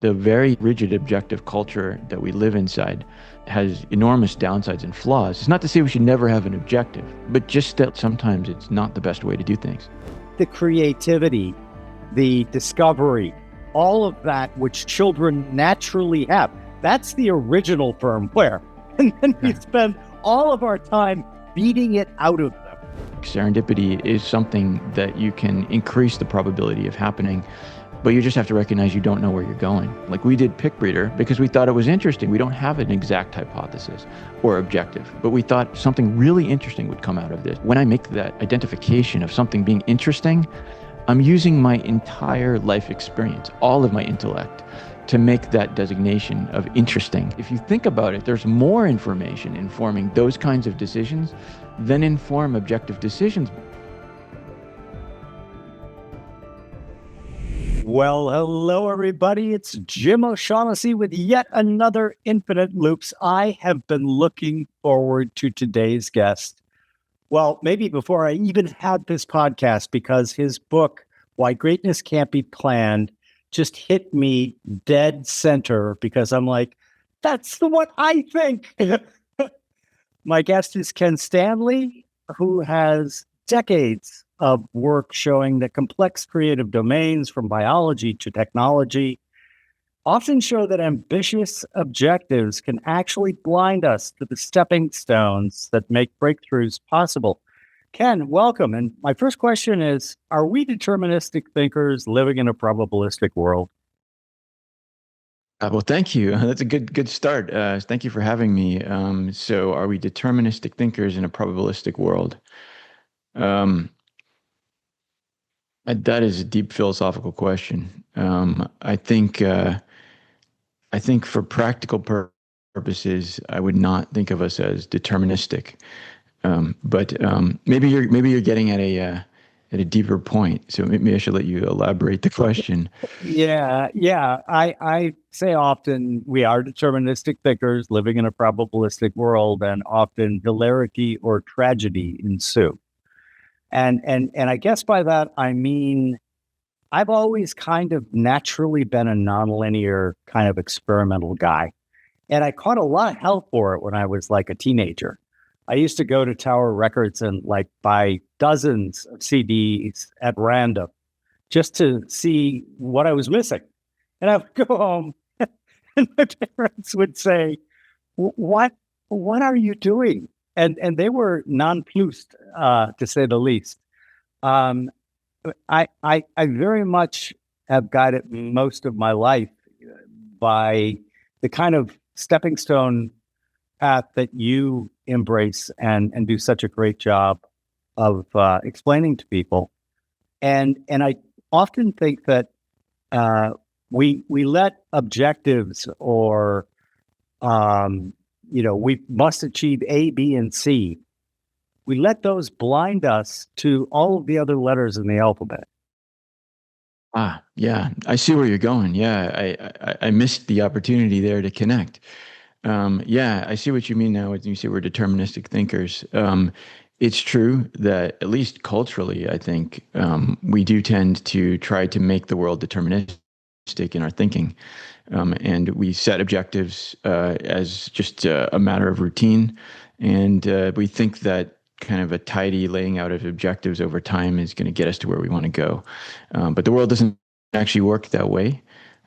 The very rigid objective culture that we live inside has enormous downsides and flaws. It's not to say we should never have an objective, but just that sometimes it's not the best way to do things. The creativity, the discovery, all of that which children naturally have, that's the original firmware. And then we spend all of our time beating it out of them. Serendipity is something that you can increase the probability of happening, but you just have to recognize you don't know where you're going. Like we did Picbreeder because we thought it was interesting. We don't have an exact hypothesis or objective, but we thought something really interesting would come out of this. When I make that identification of something being interesting, I'm using my entire life experience, all of my intellect, to make that designation of interesting. If you think about it, there's more information informing those kinds of decisions than inform objective decisions. Well, hello, everybody. It's Jim O'Shaughnessy with yet another Infinite Loops. I have been looking forward to today's guest. Well, maybe before I even had this podcast, because his book, Why Greatness Can't Be Planned, just hit me dead center because I'm like, that's what I think. My guest is Ken Stanley, who has decades of work showing that complex creative domains from biology to technology often show that ambitious objectives can actually blind us to the stepping stones that make breakthroughs possible. Ken, welcome. And my first question is, are we deterministic thinkers living in a probabilistic world? Well, thank you. That's a good start. Thank you for having me. So are we deterministic thinkers in a probabilistic world? That is a deep philosophical question. I think for practical purposes, I would not think of us as deterministic. But maybe you're getting at a deeper point. So maybe I should let you elaborate the question. Yeah. I say often we are deterministic thinkers living in a probabilistic world, and often hilarity or tragedy ensue. And I guess by that, I mean, I've always kind of naturally been a nonlinear kind of experimental guy. And I caught a lot of hell for it when I was like a teenager. I used to go to Tower Records and like buy dozens of CDs at random just to see what I was missing. And I would go home and my parents would say, what are you doing? And they were nonplussed, to say the least. I very much have guided most of my life by the kind of stepping stone path that you embrace and do such a great job of explaining to people. And I often think that we let objectives or we must achieve A, B, and C. We let those blind us to all of the other letters in the alphabet. Yeah, I see where you're going. Yeah, I missed the opportunity there to connect. Yeah, I see what you mean now when you say we're deterministic thinkers. It's true that at least culturally, I think we do tend to try to make the world deterministic in our thinking. And we set objectives as just a matter of routine. And we think that kind of a tidy laying out of objectives over time is going to get us to where we want to go. But the world doesn't actually work that way.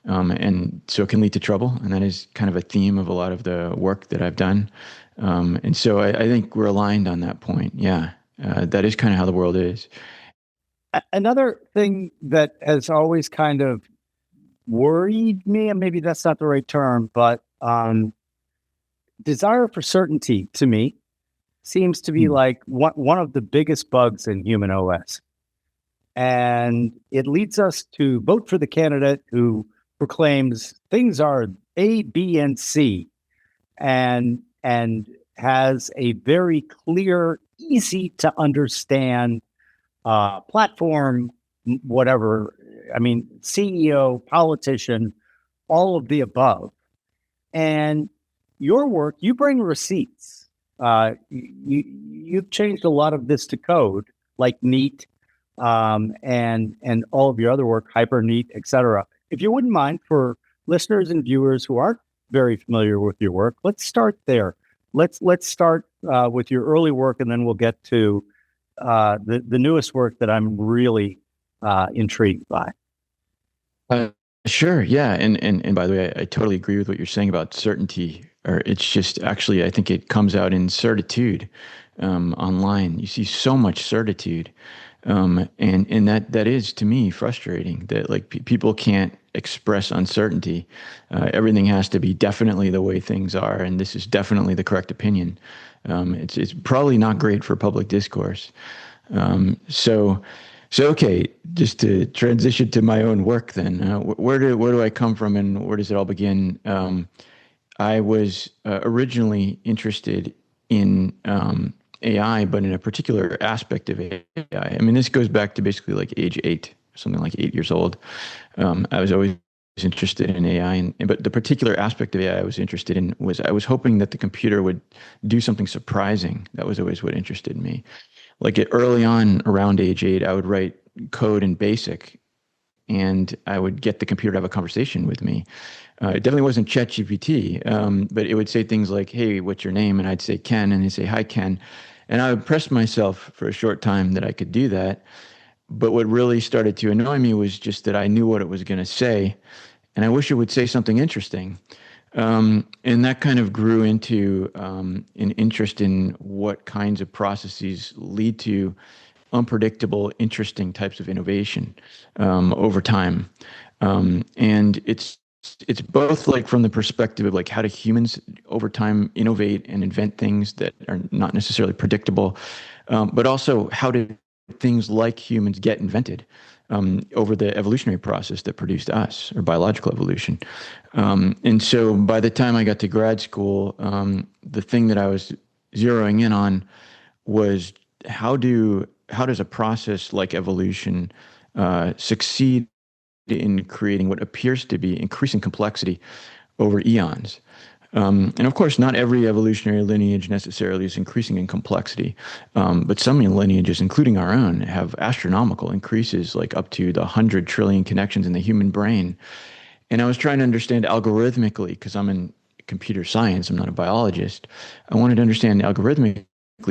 And so it can lead to trouble. And that is kind of a theme of a lot of the work that I've done. And so I think we're aligned on that point. Yeah, that is kind of how the world is. Another thing that has always kind of worried me, and maybe that's not the right term, but desire for certainty to me seems to be like one of the biggest bugs in human OS. And it leads us to vote for the candidate who proclaims things are A, B, and C, and has a very clear, easy to understand platform, whatever. I mean, CEO, politician, all of the above. And your work, you bring receipts. You've changed a lot of this to code, like Neat, and all of your other work, Hyper Neat, etc. If you wouldn't mind, for listeners and viewers who aren't very familiar with your work, let's start there. Let's start with your early work, and then we'll get to the newest work that I'm really intrigued by. Uh, sure. Yeah. And by the way, I totally agree with what you're saying about certainty. Or it's just actually, I think it comes out in certitude online. You see so much certitude. And that is to me frustrating that like people can't express uncertainty. Everything has to be definitely the way things are, and this is definitely the correct opinion. It's probably not great for public discourse. So okay, just to transition to my own work, then where do I come from, and where does it all begin? I was originally interested in AI, but in a particular aspect of AI. I mean, this goes back to basically like age 8, something like 8 years old. I was always interested in AI, but the particular aspect of AI I was interested in was I was hoping that the computer would do something surprising. That was always what interested me. Like early on, around age 8, I would write code in BASIC, and I would get the computer to have a conversation with me. It definitely wasn't ChatGPT, but it would say things like, "Hey, what's your name?" And I'd say Ken, and they'd say, "Hi, Ken." And I would press myself for a short time that I could do that. But what really started to annoy me was just that I knew what it was going to say, and I wish it would say something interesting. And that kind of grew into an interest in what kinds of processes lead to unpredictable, interesting types of innovation over time. And it's both like from the perspective of like how do humans over time innovate and invent things that are not necessarily predictable, but also how do things like humans get invented over the evolutionary process that produced us, or biological evolution. And so by the time I got to grad school, the thing that I was zeroing in on was how does a process like evolution succeed in creating what appears to be increasing complexity over eons. And of course, not every evolutionary lineage necessarily is increasing in complexity, but some lineages, including our own, have astronomical increases, like up to the 100 trillion connections in the human brain. And I was trying to understand algorithmically, because I'm in computer science, I'm not a biologist. I wanted to understand algorithmically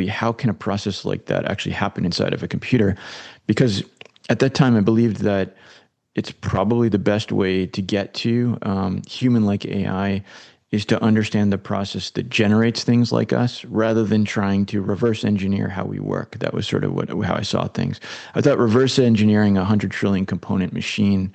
how can a process like that actually happen inside of a computer? Because at that time, I believed that it's probably the best way to get to human-like AI is to understand the process that generates things like us rather than trying to reverse engineer how we work. That was sort of how I saw things. I thought reverse engineering a 100 trillion component machine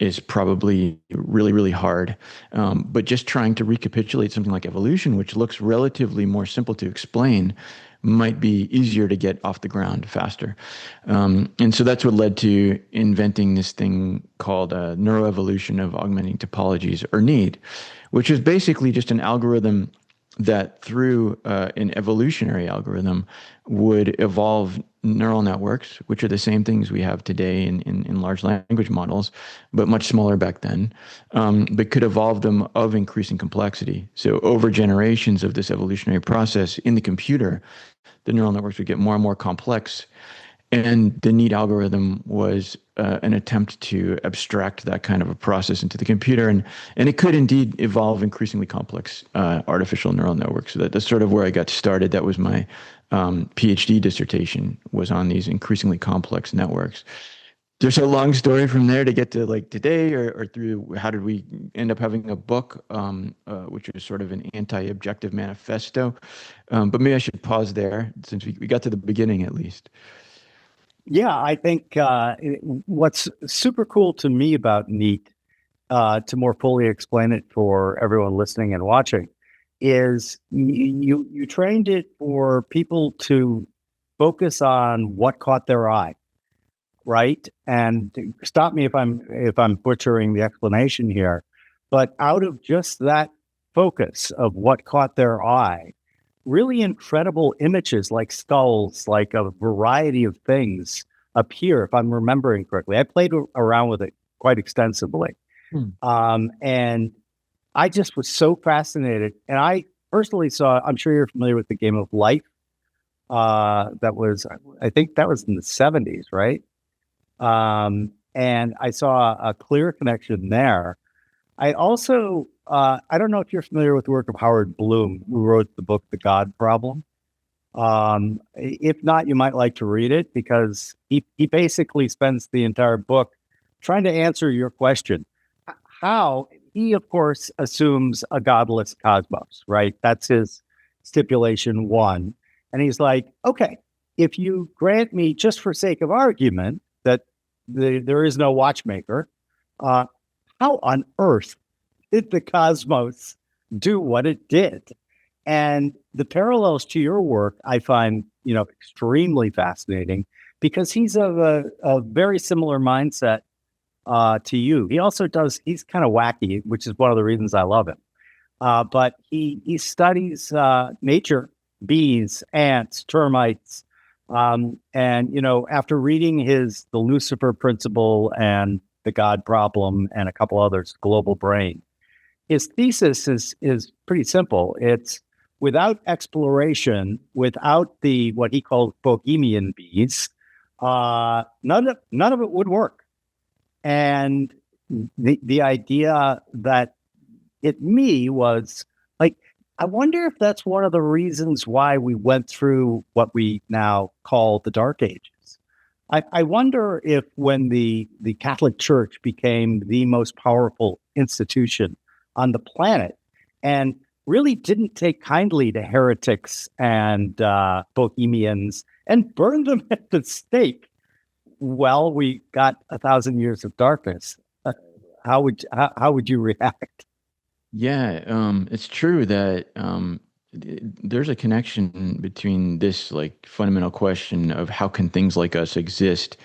is probably really, really hard. But just trying to recapitulate something like evolution, which looks relatively more simple to explain, might be easier to get off the ground faster. And so that's what led to inventing this thing called neuroevolution of augmenting topologies, or NEAT, which is basically just an algorithm that through an evolutionary algorithm would evolve neural networks, which are the same things we have today in large language models, but much smaller back then, but could evolve them of increasing complexity. So over generations of this evolutionary process in the computer, the neural networks would get more and more complex. And the NEAT algorithm was an attempt to abstract that kind of a process into the computer, and it could indeed evolve increasingly complex artificial neural networks. So that's sort of where I got started. That was my PhD dissertation, was on these increasingly complex networks. There's a long story from there to get to like today, or through how did we end up having a book, which is sort of an anti-objective manifesto. But maybe I should pause there since we got to the beginning at least. Yeah, I think what's super cool to me about NEAT, to more fully explain it for everyone listening and watching, is you trained it for people to focus on what caught their eye, right? And stop me if I'm butchering the explanation here, but out of just that focus of what caught their eye, really incredible images like skulls, like a variety of things appear, if I'm remembering correctly. I played around with it quite extensively. Hmm. And I just was so fascinated. And I personally saw, I'm sure you're familiar with the game of life. That was, I think that was in the 70s, right? And I saw a clear connection there. I also, I don't know if you're familiar with the work of Howard Bloom, who wrote the book, The God Problem. If not, you might like to read it because he basically spends the entire book trying to answer your question. How he, of course, assumes a godless cosmos, right? That's his stipulation one. And he's like, okay, if you grant me, just for sake of argument, that there is no watchmaker, uh, how on earth did the cosmos do what it did? And the parallels to your work, I find, extremely fascinating because he's of a very similar mindset to you. He also he's kind of wacky, which is one of the reasons I love him. But he studies nature, bees, ants, termites. And, after reading the Lucifer Principle and the God Problem and a couple others, Global Brain, his thesis is pretty simple. It's without exploration, without the what he called bohemian bees, none of it would work. And the idea that hit me was like, I wonder if that's one of the reasons why we went through what we now call the Dark Ages. I wonder if when the Catholic Church became the most powerful institution on the planet and really didn't take kindly to heretics and bohemians and burned them at the stake, well, we got 1,000 years of darkness. How would you react? Yeah, it's true that there's a connection between this like fundamental question of how can things like us exist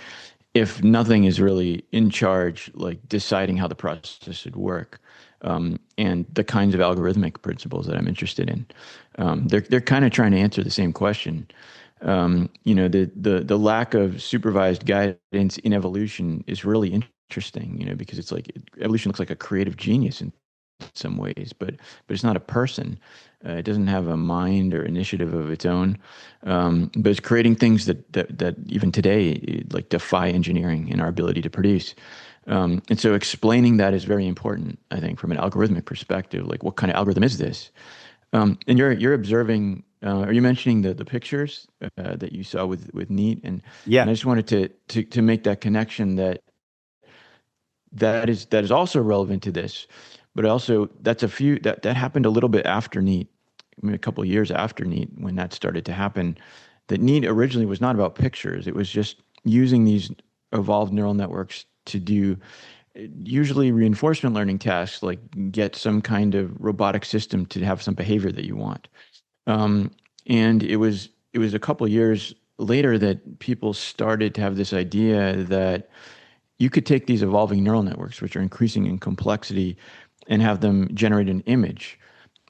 if nothing is really in charge, like deciding how the process should work, and the kinds of algorithmic principles that I'm interested in. They're kind of trying to answer the same question. The lack of supervised guidance in evolution is really interesting, because it's like evolution looks like a creative genius in some ways, but it's not a person. It doesn't have a mind or initiative of its own, but it's creating things that even today like defy engineering and our ability to produce. And so explaining that is very important, I think, from an algorithmic perspective. Like, what kind of algorithm is this? And you're observing. Are you mentioning the pictures that you saw with Neat? And Yeah, I just wanted to make that connection that is also relevant to this, but also that happened a little bit after Neat, I mean, a couple of years after Neat, when that started to happen. That Neat originally was not about pictures; it was just using these evolved neural networks to do usually reinforcement learning tasks, like get some kind of robotic system to have some behavior that you want. Um, and it was a couple of years later that people started to have this idea that you could take these evolving neural networks, which are increasing in complexity, and have them generate an image.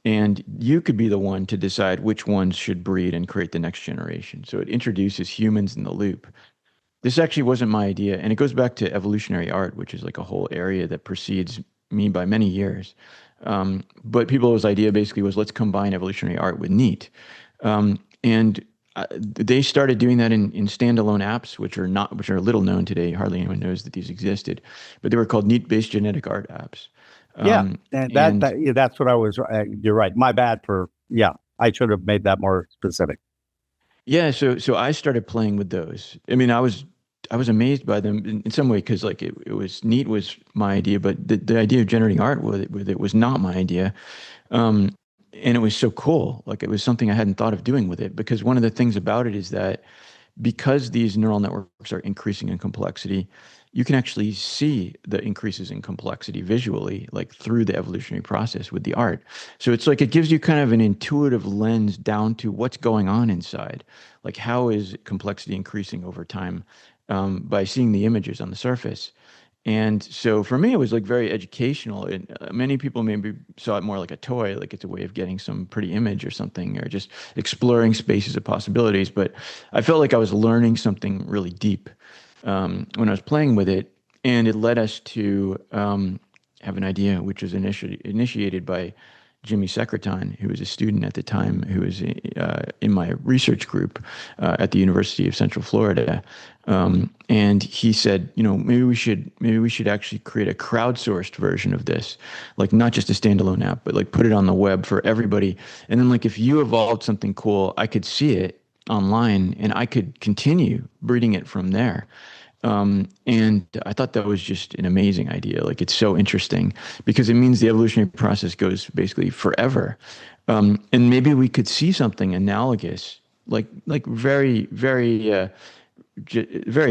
And you could be the one to decide which ones should breed and create the next generation. So it introduces humans in the loop. This actually wasn't my idea. And it goes back to evolutionary art, which is like a whole area that precedes me by many years. But people's idea basically was, let's combine evolutionary art with Neat. And they started doing that in standalone apps, which are little known today. Hardly anyone knows that these existed, but they were called Neat-based genetic art apps. yeah, Um, and and yeah, that's what I was. You're right. My bad for yeah. I should have made that more specific. yeah, so I started playing with those. I mean, I was amazed by them in some way, because like it was Neat was my idea, but the idea of generating art with it was not my idea. Um, and it was so cool. Like, it was something I hadn't thought of doing with it, because one of the things about it is that because these neural networks are increasing in complexity, you can actually see the increases in complexity visually, like through the evolutionary process with the art. So it's like it gives you kind of an intuitive lens down to what's going on inside. Like, how is complexity increasing over time, by seeing the images on the surface. And so for me, it was like very educational. And many people maybe saw it more like a toy, like it's a way of getting some pretty image or something, or just exploring spaces of possibilities. But I felt like I was learning something really deep, when I was playing with it. And it led us to have an idea which was initiated by Jimmy Secretan, who was a student at the time, who was in my research group at the University of Central Florida, and he said, maybe we should actually create a crowdsourced version of this, like not just a standalone app, but like put it on the web for everybody. And then like if you evolved something cool, I could see it online and I could continue breeding it from there. And I thought that was just an amazing idea. Like it's so interesting because it means the evolutionary process goes basically forever. And maybe we could see something analogous, like very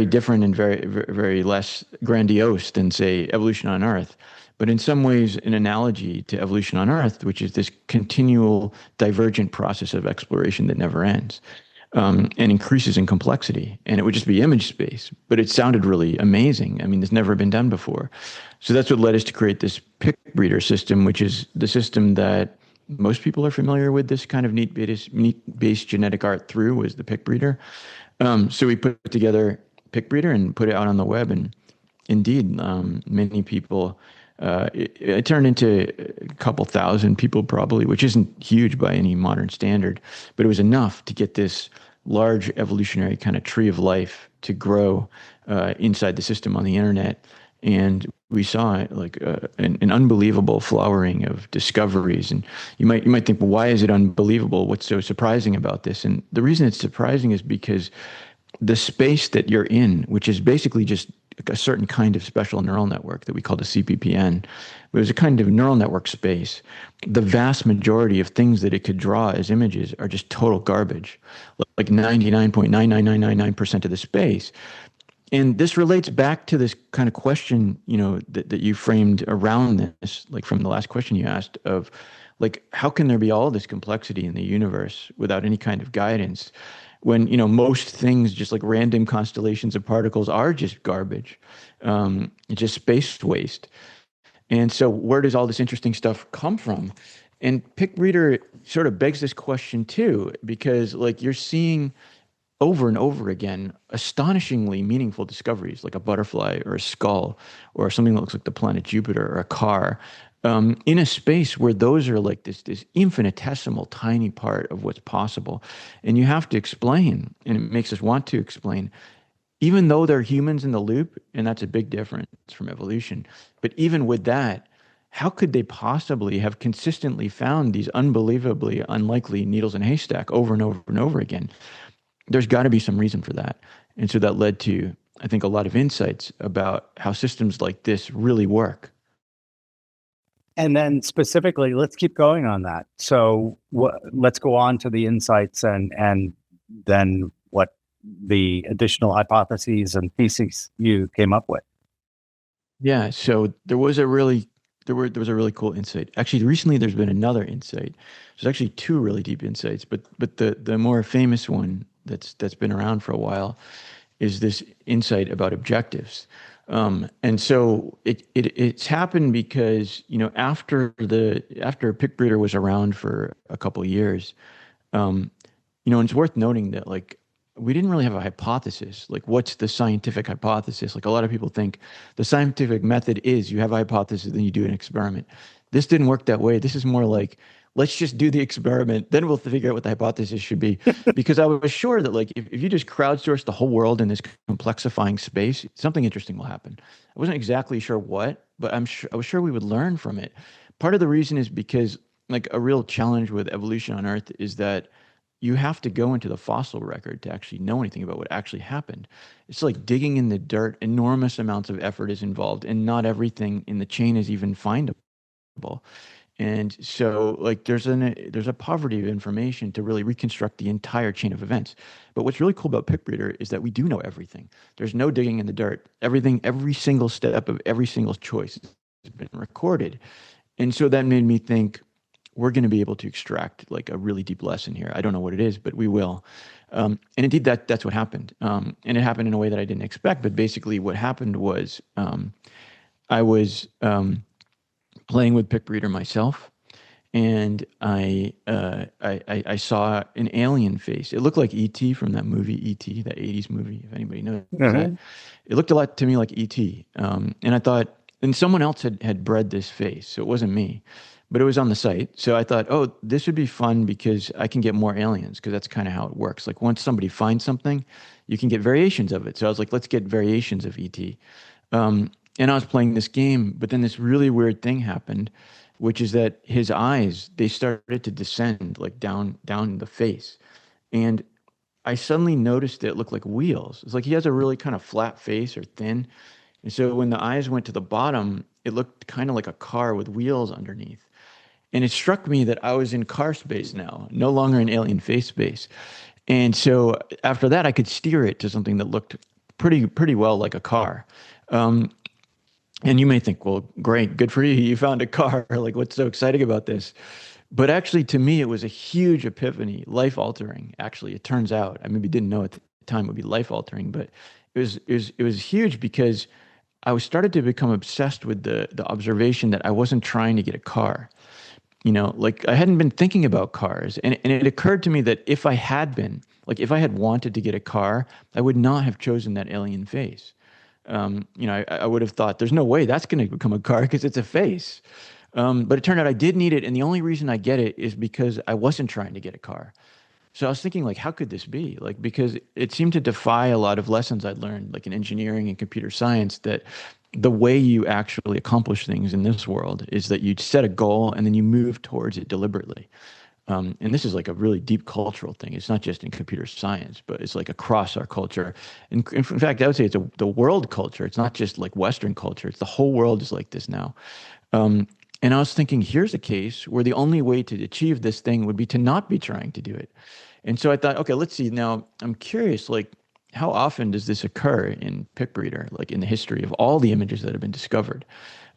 different and very less grandiose than say evolution on Earth, but in some ways an analogy to evolution on Earth, which is this continual divergent process of exploration that never ends and increases in complexity. And it would just be image space, but it sounded really amazing. I mean, it's never been done before. So that's what led us to create this pick breeder system, which is the system that most people are familiar with. This kind of neat-based genetic art through was the pick breeder. So we put together pick breeder and put it out on the web, and indeed, many people. It turned into a couple thousand people probably, which isn't huge by any modern standard, but it was enough to get this large evolutionary kind of tree of life to grow inside the system on the internet. And we saw like an unbelievable flowering of discoveries. And you might think, well, why is it unbelievable? What's so surprising about this? And the reason it's surprising is because the space that you're in, which is basically just a certain kind of special neural network that we call the CPPN, but it was a kind of neural network space. The vast majority of things that it could draw as images are just total garbage, like 99.99999% of the space. And this relates back to this kind of question, that you framed around this, like from the last question you asked of, like, how can there be all this complexity in the universe without any kind of guidance? When most things, just like random constellations of particles, are just garbage. It's just space waste. And so where does all this interesting stuff come from? And pick breeder sort of begs this question too, because like you're seeing over and over again astonishingly meaningful discoveries, like a butterfly or a skull or something that looks like the planet Jupiter or a car, in a space where those are like this infinitesimal tiny part of what's possible. And you have to explain, and it makes us want to explain, even though they're humans in the loop, and that's a big difference from evolution. But even with that, how could they possibly have consistently found these unbelievably unlikely needles in a haystack over and over and over again? There's got to be some reason for that. And so that led to, I think, a lot of insights about how systems like this really work. And then specifically, let's keep going on that. So let's go on to the insights and then what the additional hypotheses and theses you came up with. Yeah, so there was a really cool insight. Actually, recently there's been another insight. There's actually two really deep insights, but the more famous one that's been around for a while is this insight about objectives. And so it's happened because after Picbreeder was around for a couple of years, and it's worth noting that like we didn't really have a hypothesis. Like, what's the scientific hypothesis? Like a lot of people think the scientific method is you have a hypothesis, then you do an experiment. This didn't work that way. This is more like, let's just do the experiment, then we'll figure out what the hypothesis should be. Because I was sure that like if you just crowdsource the whole world in this complexifying space, something interesting will happen. I wasn't exactly sure what, but I was sure we would learn from it. Part of the reason is because like a real challenge with evolution on Earth is that you have to go into the fossil record to actually know anything about what actually happened. It's like digging in the dirt. Enormous amounts of effort is involved, and not everything in the chain is even findable. And so like there's a poverty of information to really reconstruct the entire chain of events. But what's really cool about Picbreeder is that we do know everything. There's no digging in the dirt. Everything, every single step of every single choice has been recorded. And so that made me think we're going to be able to extract like a really deep lesson here. I don't know what it is, but we will. And indeed, that's what happened. And it happened in a way that I didn't expect. But basically, what happened was I was playing with Picbreeder myself, and I saw an alien face. It looked like E.T. from that movie E.T., that '80s movie. If anybody knows that, it looked a lot to me like E.T. And I thought, and someone else had bred this face, so it wasn't me. but it was on the site. So I thought, oh, this would be fun because I can get more aliens because that's kind of how it works. Like once somebody finds something, you can get variations of it. So I was like, let's get variations of ET. And I was playing this game, but then this really weird thing happened, which is that his eyes, they started to descend like down the face. And I suddenly noticed that it looked like wheels. It's like he has a really kind of flat face or thin. And so when the eyes went to the bottom, it looked kind of like a car with wheels underneath. And it struck me that I was in car space now, no longer in alien face space. And so after that, I could steer it to something that looked pretty well like a car. Um, and you may think, well, great, good for you. You found a car. Like, what's so exciting about this? But actually, to me, it was a huge epiphany, life altering. Actually, it turns out, I maybe didn't know at the time it would be life altering, but it was huge because I was started to become obsessed with the observation that I wasn't trying to get a car. Like I hadn't been thinking about cars. And it occurred to me that if I had been, like if I had wanted to get a car, I would not have chosen that alien face. I would have thought there's no way that's going to become a car because it's a face. But it turned out I did need it. And the only reason I get it is because I wasn't trying to get a car. So I was thinking, like, how could this be? Like, because it seemed to defy a lot of lessons I'd learned, like in engineering and computer science, that the way you actually accomplish things in this world is that you set a goal and then you move towards it deliberately. And this is like a really deep cultural thing. It's not just in computer science, but it's like across our culture. And in fact, I would say it's the world culture. It's not just like Western culture. It's the whole world is like this now. Um, and I was thinking, here's a case where the only way to achieve this thing would be to not be trying to do it. And so I thought, okay, let's see. Now I'm curious, like, how often does this occur in Picbreeder, like in the history of all the images that have been discovered?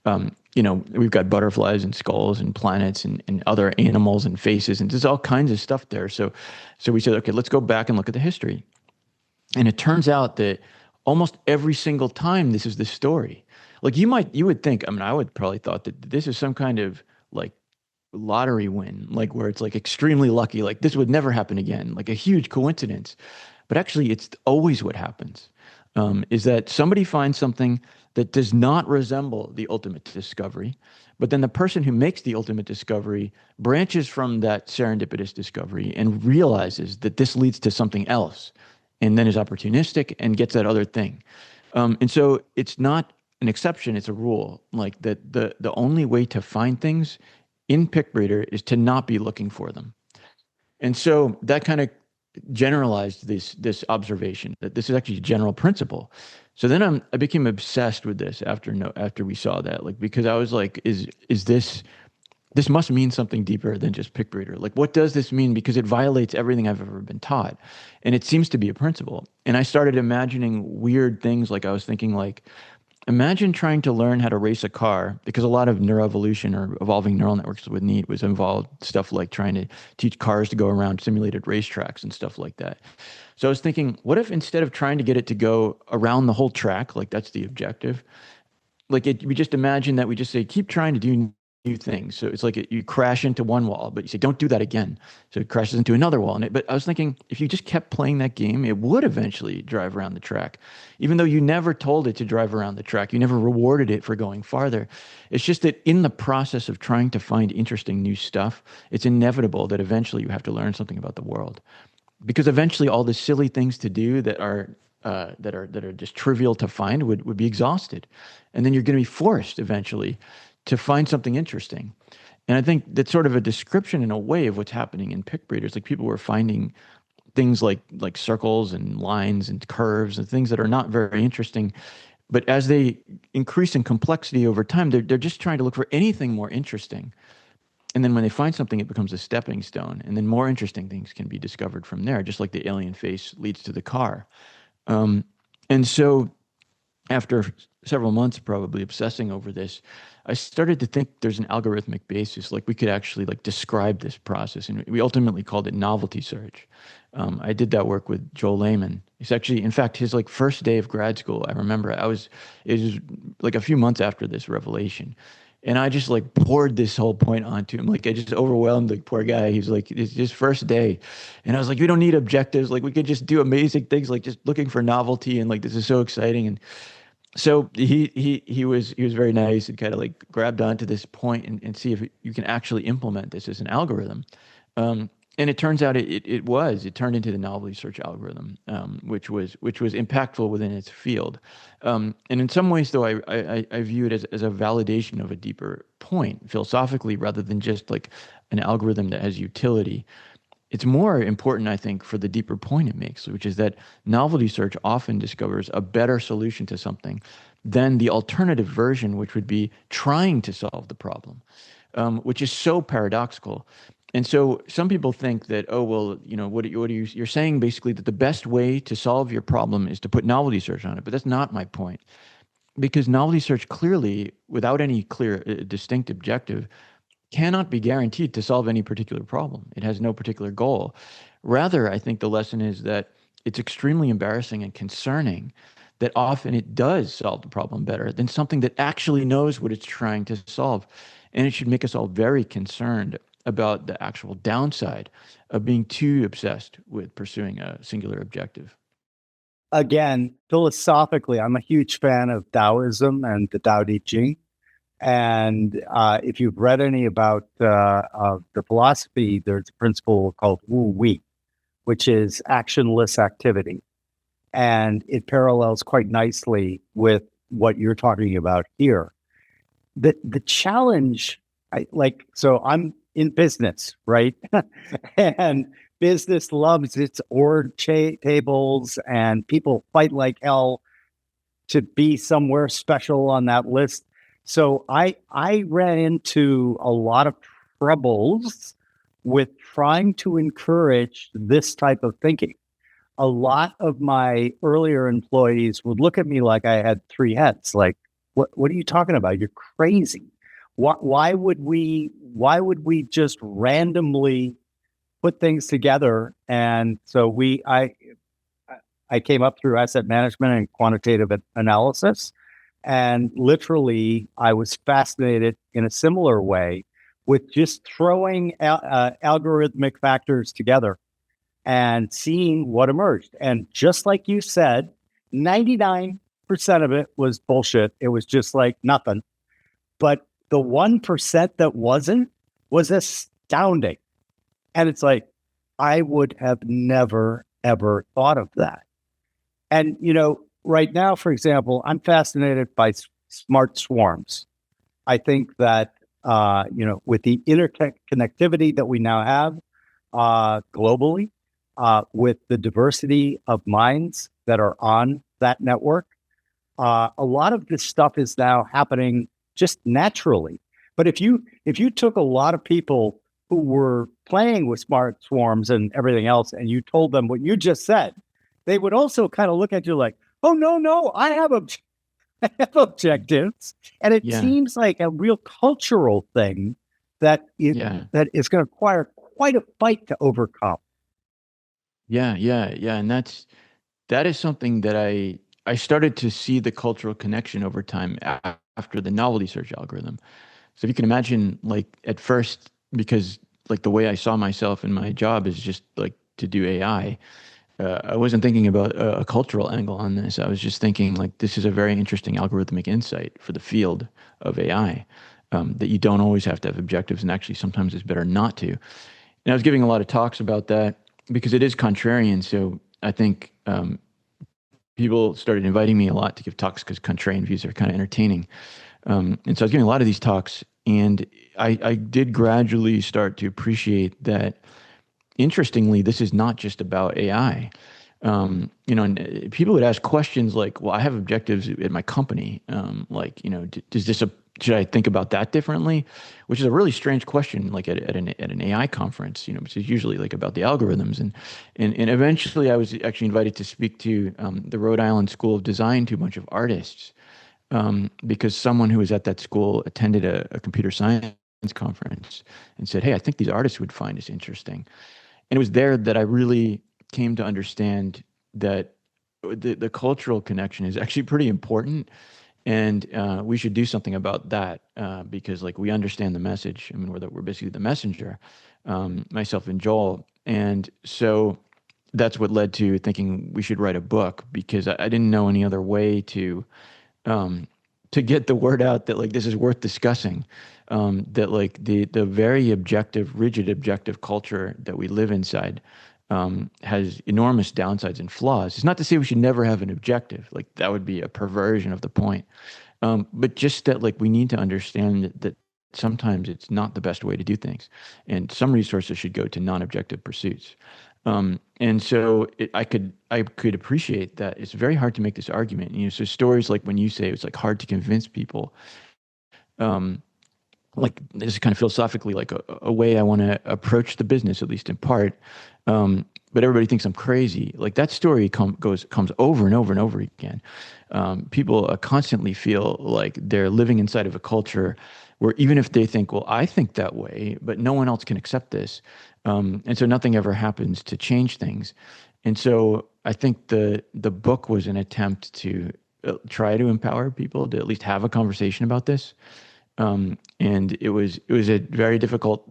We've got butterflies and skulls and planets and other animals and faces, and there's all kinds of stuff there. So we said, okay, let's go back and look at the history. And it turns out that almost every single time this is the story. Like you would think, I mean, I would probably thought that this is some kind of like lottery win, like where it's like extremely lucky, like this would never happen again, like a huge coincidence. But actually, it's always what happens, is that somebody finds something that does not resemble the ultimate discovery, but then the person who makes the ultimate discovery branches from that serendipitous discovery and realizes that this leads to something else, and then is opportunistic and gets that other thing. And so it's not an exception, it's a rule. Like that the only way to find things in Pickbreeder is to not be looking for them. And so that kind of generalized this observation that this is actually a general principle. So then I became obsessed with this after we saw that, like, because I was like, is this must mean something deeper than just Pickbreeder. Like, what does this mean? Because it violates everything I've ever been taught. And it seems to be a principle. And I started imagining weird things. Like I was thinking, like, imagine trying to learn how to race a car, because a lot of neuroevolution or evolving neural networks with NEAT was involved stuff like trying to teach cars to go around simulated racetracks and stuff like that. So I was thinking, what if instead of trying to get it to go around the whole track, like that's the objective, we just imagine that we just say, keep trying to do new things. So it's like you crash into one wall, but you say, don't do that again. So it crashes into another wall. But I was thinking, if you just kept playing that game, it would eventually drive around the track. Even though you never told it to drive around the track, you never rewarded it for going farther. It's just that in the process of trying to find interesting new stuff, it's inevitable that eventually you have to learn something about the world. Because eventually all the silly things to do that are just trivial to find would be exhausted. And then you're going to be forced eventually to find something interesting. And I think that's sort of a description in a way of what's happening in pick breeders. Like people were finding things like circles and lines and curves and things that are not very interesting. But as they increase in complexity over time, they're just trying to look for anything more interesting. And then when they find something, it becomes a stepping stone. And then more interesting things can be discovered from there, just like the alien face leads to the car. Um, and so after several months probably obsessing over this, I started to think there's an algorithmic basis, like we could actually like describe this process. And we ultimately called it novelty search. I did that work with Joel Lehman. He's actually, in fact, his like first day of grad school, I remember it was like a few months after this revelation. And I just like poured this whole point onto him. Like I just overwhelmed the poor guy. He's like, it's his first day. And I was like, we don't need objectives. Like we could just do amazing things, like just looking for novelty. And like, this is so exciting. And So he was very nice and kind of like grabbed onto this point and see if you can actually implement this as an algorithm. Um, and it turns out it turned into the novelty search algorithm, which was impactful within its field. And in some ways, though, I view it as a validation of a deeper point philosophically, rather than just like an algorithm that has utility. It's more important, I think, for the deeper point it makes, which is that novelty search often discovers a better solution to something than the alternative version, which would be trying to solve the problem, which is so paradoxical. And so some people think that, oh, well, you're saying basically that the best way to solve your problem is to put novelty search on it. But that's not my point, because novelty search clearly, without any clear, distinct objective, cannot be guaranteed to solve any particular problem. It has no particular goal. Rather, I think the lesson is that it's extremely embarrassing and concerning that often it does solve the problem better than something that actually knows what it's trying to solve. And it should make us all very concerned about the actual downside of being too obsessed with pursuing a singular objective. Again, philosophically, I'm a huge fan of Taoism and the Tao Te Ching. And if you've read any about the philosophy, there's a principle called Wu Wei, which is actionless activity. And it parallels quite nicely with what you're talking about here. The challenge, so I'm in business, right? And business loves its tables, and people fight like hell to be somewhere special on that list. So I ran into a lot of troubles with trying to encourage this type of thinking. A lot of my earlier employees would look at me like I had three heads. Like, what are you talking about? You're crazy. Why would we just randomly put things together? And so I came up through asset management and quantitative analysis. And literally, I was fascinated in a similar way with just throwing algorithmic factors together and seeing what emerged. And just like you said, 99% of it was bullshit. It was just like nothing. But the 1% that wasn't was astounding. And it's like, I would have never, ever thought of that. And, right now, for example, I'm fascinated by smart swarms. I think that, with the interconnectivity that we now have globally, with the diversity of minds that are on that network, a lot of this stuff is now happening just naturally. But if you took a lot of people who were playing with smart swarms and everything else, and you told them what you just said, they would also kind of look at you like, "Oh no, I have I have objectives," and it Yeah, seems like a real cultural thing yeah, that is going to require quite a fight to overcome. yeah. And that is something that I started to see the cultural connection over time after the novelty search algorithm. So if you can imagine, like at first, because like the way I saw myself in my job is just like to do AI. I wasn't thinking about a cultural angle on this. I was just thinking like this is a very interesting algorithmic insight for the field of AI, that you don't always have to have objectives, and actually sometimes it's better not to. And I was giving a lot of talks about that because it is contrarian. So I think people started inviting me a lot to give talks because contrarian views are kind of entertaining. And so I was giving a lot of these talks, and I did gradually start to appreciate that, interestingly, this is not just about AI. And people would ask questions like, "Well, I have objectives at my company. Does this should I think about that differently?" Which is a really strange question, like at an AI conference, which is usually like about the algorithms. And eventually, I was actually invited to speak to the Rhode Island School of Design to a bunch of artists, because someone who was at that school attended a computer science conference and said, "Hey, I think these artists would find this interesting." And it was there that I really came to understand that the cultural connection is actually pretty important, and we should do something about that, because like we understand the message. I mean, we're basically the messenger, myself and Joel, and so that's what led to thinking we should write a book, because I didn't know any other way to to get the word out that like this is worth discussing. That like the very objective, rigid objective culture that we live inside has enormous downsides and flaws. It's not to say we should never have an objective. Like that would be a perversion of the point. But just that like we need to understand that sometimes it's not the best way to do things, and some resources should go to non-objective pursuits. And so I could appreciate that it's very hard to make this argument. So stories like when you say it's like hard to convince people, um, like this is kind of philosophically like a way I want to approach the business, at least in part. But everybody thinks I'm crazy. Like that story comes over and over and over again. People constantly feel like they're living inside of a culture where even if they think, well, I think that way, but no one else can accept this. And so nothing ever happens to change things. And so I think the book was an attempt to try to empower people to at least have a conversation about this. And it was a very difficult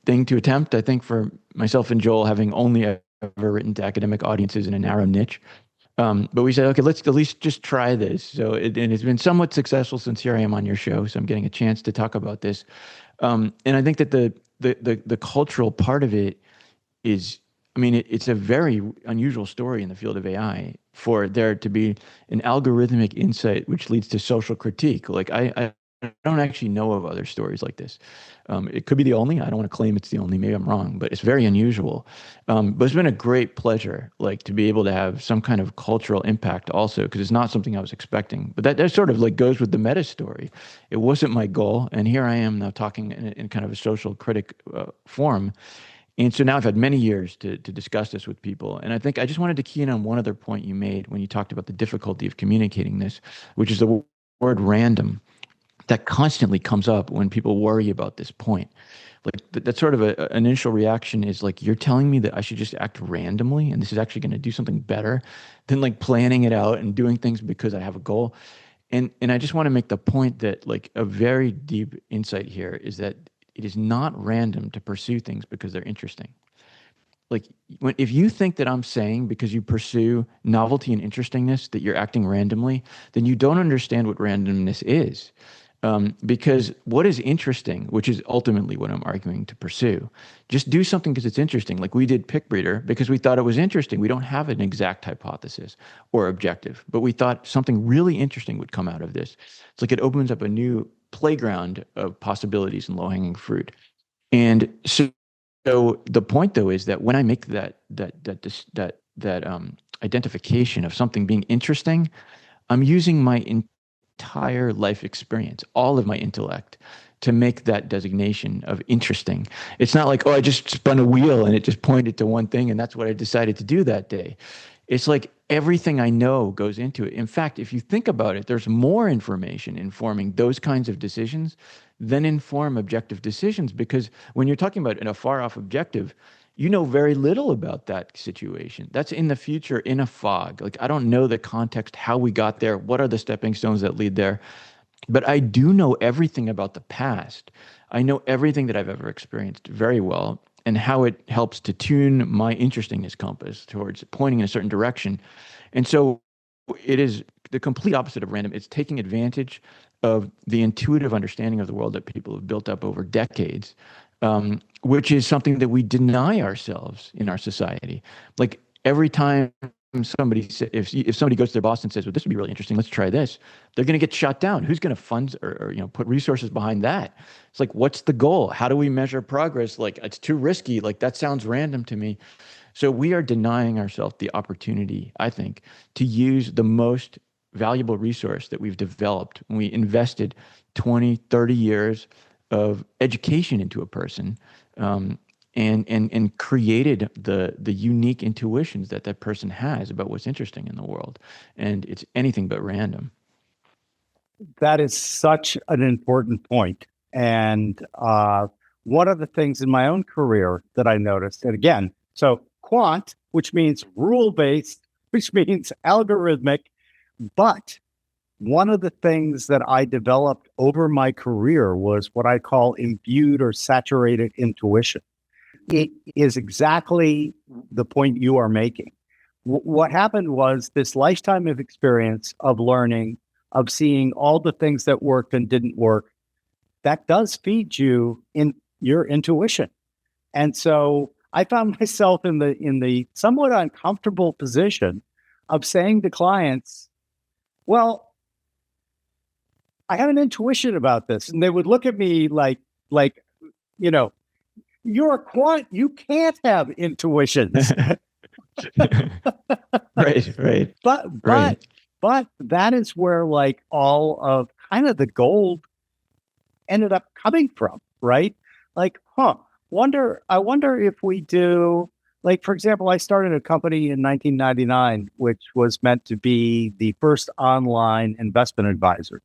thing to attempt, I think, for myself and Joel, having only ever written to academic audiences in a narrow niche. But we said, okay, let's at least just try this. So and it's been somewhat successful since here I am on your show. So I'm getting a chance to talk about this. And I think that the cultural part of it is, I mean, it's a very unusual story in the field of AI for there to be an algorithmic insight which leads to social critique. Like I don't actually know of other stories like this. It could be the only. I don't want to claim it's the only. Maybe I'm wrong, but it's very unusual. But it's been a great pleasure, like to be able to have some kind of cultural impact also, because it's not something I was expecting. But that sort of like goes with the meta story. It wasn't my goal, and here I am now talking in kind of a social critic form. And so now I've had many years to discuss this with people. And I think I just wanted to key in on one other point you made when you talked about the difficulty of communicating this, which is the word random that constantly comes up when people worry about this point. Like that sort of an initial reaction is like, you're telling me that I should just act randomly and this is actually going to do something better than like planning it out and doing things because I have a goal. And I just want to make the point that like a very deep insight here is that it is not random to pursue things because they're interesting. Like if you think that I'm saying because you pursue novelty and interestingness that you're acting randomly, then you don't understand what randomness is. Because what is interesting, which is ultimately what I'm arguing to pursue, just do something because it's interesting. Like we did Picbreeder because we thought it was interesting. We don't have an exact hypothesis or objective, but we thought something really interesting would come out of this. It's like it opens up a new playground of possibilities and low-hanging fruit. And so the point though is that when I make that identification of something being interesting, I'm using my entire life experience, all of my intellect, to make that designation of interesting. It's not like, oh, I just spun a wheel and it just pointed to one thing and that's what I decided to do that day. It's like everything I know goes into it. In fact, if you think about it, there's more information informing those kinds of decisions than inform objective decisions, because when you're talking about in a far off objective, you know very little about that situation. That's in the future in a fog. Like I don't know the context, how we got there, what are the stepping stones that lead there. But I do know everything about the past. I know everything that I've ever experienced very well and how it helps to tune my interestingness compass towards pointing in a certain direction. And so it is the complete opposite of random. It's taking advantage of the intuitive understanding of the world that people have built up over decades, which is something that we deny ourselves in our society. Like every time somebody, if somebody goes to their boss and says, well, this would be really interesting, let's try this, they're going to get shut down. Who's going to fund or put resources behind that? It's like, what's the goal? How do we measure progress? Like, it's too risky. Like, that sounds random to me. So we are denying ourselves the opportunity, I think, to use the most valuable resource that we've developed when we invested 20, 30 years of education into a person, and created the unique intuitions that that person has about what's interesting in the world. And it's anything but random. That is such an important point. And one of the things in my own career that I noticed, and again, so quant, which means rule-based, which means algorithmic, but one of the things that I developed over my career was what I call imbued or saturated intuition. It is exactly the point you are making. What happened was this lifetime of experience of learning of seeing all the things that worked and didn't work, that does feed you in your intuition. And so I found myself in the somewhat uncomfortable position of saying to clients, well, I have an intuition about this. And they would look at me like, you know, you're a quant, you can't have intuitions. Right. But Right. but that is where like all of kind of the gold ended up coming from, right? Like, I wonder if we do, like, for example, I started a company in 1999, which was meant to be the first online investment advisor,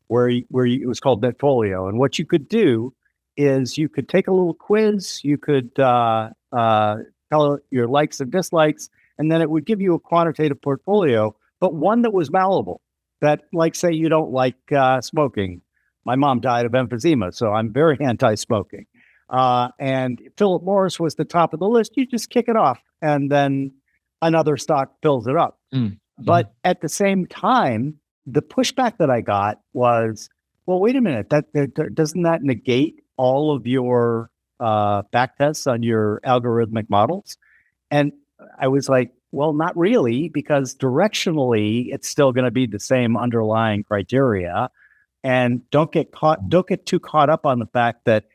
it was called Netfolio. And what you could do is you could take a little quiz, you could tell your likes and dislikes, and then it would give you a quantitative portfolio, but one that was malleable. That, like, say you don't like smoking. My mom died of emphysema, so I'm very anti-smoking. And Philip Morris was the top of the list. You just kick it off, and then another stock fills it up. But at the same time, the pushback that I got was, well, wait a minute, doesn't that negate all of your back tests on your algorithmic models? And I was like, well, not really, because directionally, it's still going to be the same underlying criteria. And don't get too caught up on the fact that,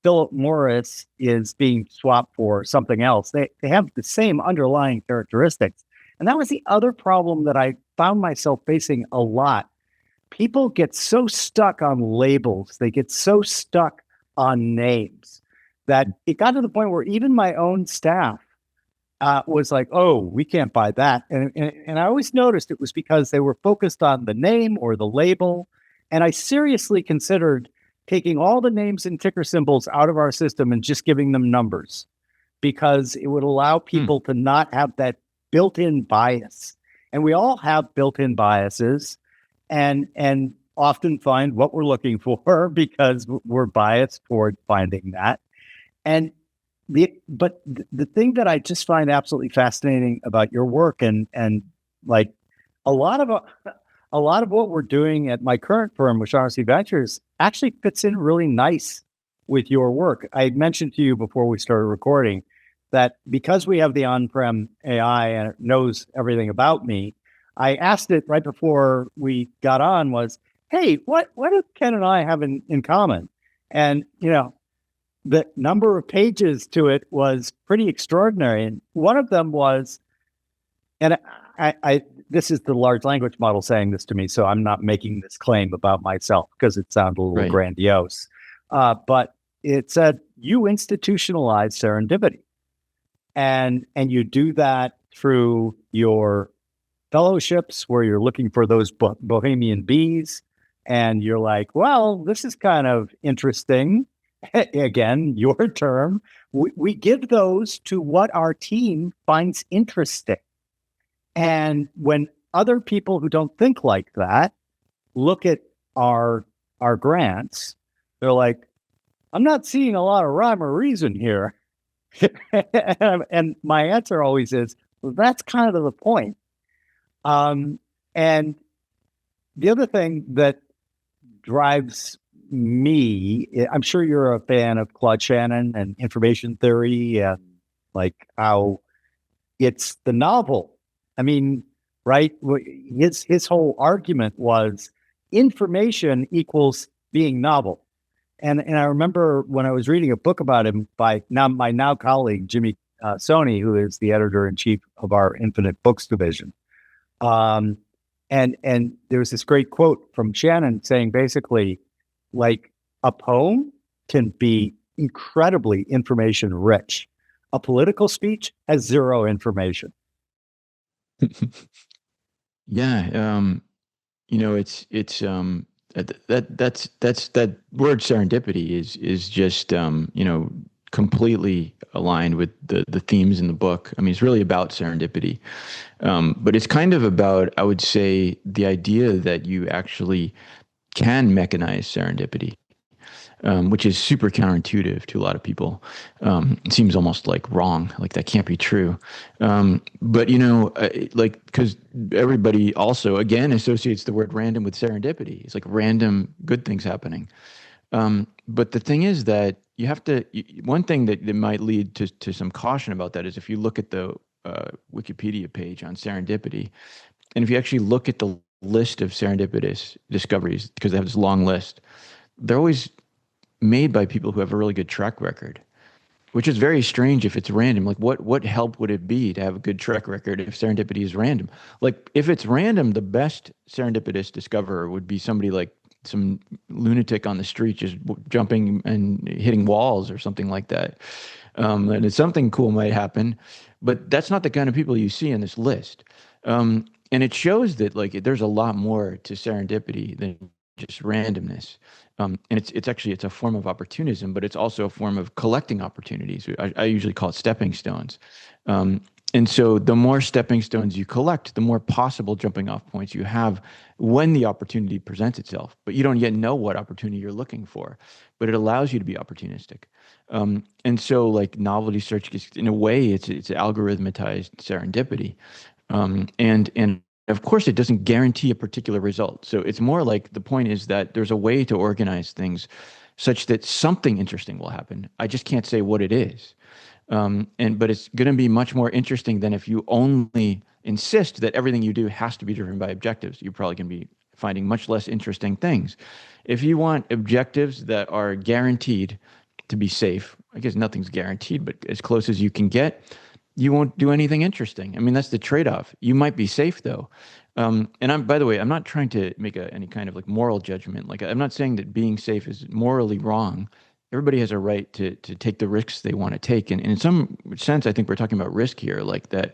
Philip Morris is being swapped for something else. They have the same underlying characteristics. And that was the other problem that I found myself facing a lot. People get so stuck on labels, they get so stuck on names that it got to the point where even my own staff was like, oh, we can't buy that. And I always noticed it was because they were focused on the name or the label. And I seriously considered taking all the names and ticker symbols out of our system and just giving them numbers, because it would allow people to not have that built-in bias. And we all have built-in biases and often find what we're looking for because we're biased toward finding that. And but the thing that I just find absolutely fascinating about your work and like a lot of what we're doing at my current firm, Mechanizing Ventures, actually fits in really nice with your work. I mentioned to you before we started recording that because we have the on-prem AI and it knows everything about me, I asked it right before we got on was, hey, what do Ken and I have in common? And, the number of pages to it was pretty extraordinary. And one of them was, and I this is the large language model saying this to me, so I'm not making this claim about myself because it sounded a little grandiose. But it said, you institutionalize serendipity. And you do that through your fellowships where you're looking for those bohemian bees. And you're like, well, this is kind of interesting. Again, your term. We give those to what our team finds interesting. And when other people who don't think like that look at our grants, they're like, I'm not seeing a lot of rhyme or reason here. And my answer always is, well, that's kind of the point. And the other thing that drives me, I'm sure you're a fan of Claude Shannon and information theory and like how it's the novel. I mean, right? His whole argument was information equals being novel. And I remember when I was reading a book about him by my now colleague, Jimmy Soni, who is the editor-in-chief of our Infinite Books division. And there was this great quote from Shannon saying basically, like, a poem can be incredibly information rich. A political speech has zero information. Yeah. It's that word serendipity is just completely aligned with the themes in the book. I mean, it's really about serendipity, but it's kind of about, I would say, the idea that you actually can mechanize serendipity. which is super counterintuitive to a lot of people. It seems almost like wrong, like that can't be true. But like because everybody also again associates the word random with serendipity. It's like random good things happening. But the thing is that you have to. One thing that might lead to some caution about that is if you look at the Wikipedia page on serendipity, and if you actually look at the list of serendipitous discoveries, because they have this long list, they're always made by people who have a really good track record, which is very strange if it's random. Like, what help would it be to have a good track record if serendipity is random? Like, if it's random, the best serendipitous discoverer would be somebody like some lunatic on the street just jumping and hitting walls or something like that. And something cool might happen, but that's not the kind of people you see in this list. And it shows that like there's a lot more to serendipity than just randomness. And it's a form of opportunism, but it's also a form of collecting opportunities. I usually call it stepping stones. And so the more stepping stones you collect, the more possible jumping off points you have when the opportunity presents itself. But you don't yet know what opportunity you're looking for, but it allows you to be opportunistic. And so like novelty search is, in a way, it's algorithmatized serendipity. And of course, it doesn't guarantee a particular result. So it's more like the point is that there's a way to organize things such that something interesting will happen. I just can't say what it is. But it's going to be much more interesting than if you only insist that everything you do has to be driven by objectives. You're probably going to be finding much less interesting things. If you want objectives that are guaranteed to be safe, I guess nothing's guaranteed, but as close as you can get, you won't do anything interesting. I mean, that's the trade-off. You might be safe though. By the way, I'm not trying to make any kind of like moral judgment. Like, I'm not saying that being safe is morally wrong. Everybody has a right to take the risks they want to take. And in some sense, I think we're talking about risk here, like that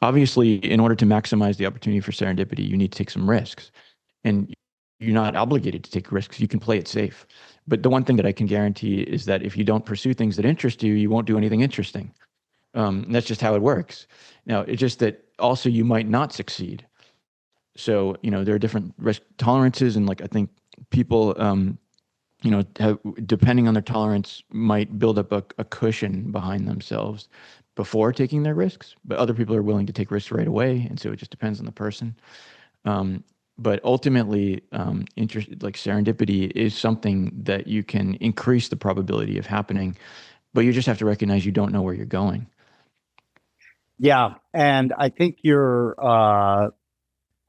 obviously in order to maximize the opportunity for serendipity, you need to take some risks. And you're not obligated to take risks. You can play it safe. But the one thing that I can guarantee is that if you don't pursue things that interest you, you won't do anything interesting. That's just how it works. Now, it's just that also you might not succeed. So, there are different risk tolerances. And like, I think people, depending on their tolerance, might build up a cushion behind themselves before taking their risks. But other people are willing to take risks right away, and so it just depends on the person. But ultimately, like serendipity is something that you can increase the probability of happening, but you just have to recognize you don't know where you're going. Yeah, and I think your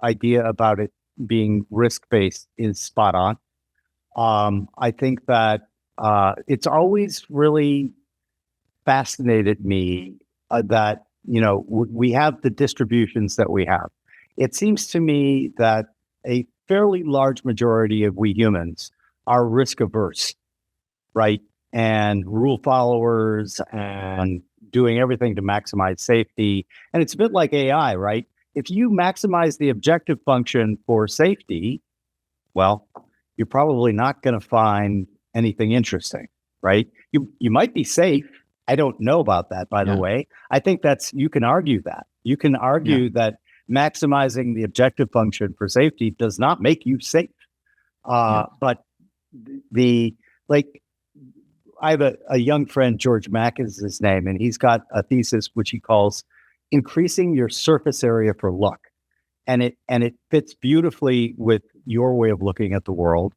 idea about it being risk-based is spot on. I think that it's always really fascinated me that, we have the distributions that we have. It seems to me that a fairly large majority of we humans are risk averse, right? And rule followers and doing everything to maximize safety. And it's a bit like AI, right? If you maximize the objective function for safety, well, you're probably not going to find anything interesting, right? You might be safe. I don't know about that, by the way. I think you can argue that. You can argue that maximizing the objective function for safety does not make you safe. But I have a young friend, George Mack is his name, and he's got a thesis which he calls increasing your surface area for luck. And it fits beautifully with your way of looking at the world.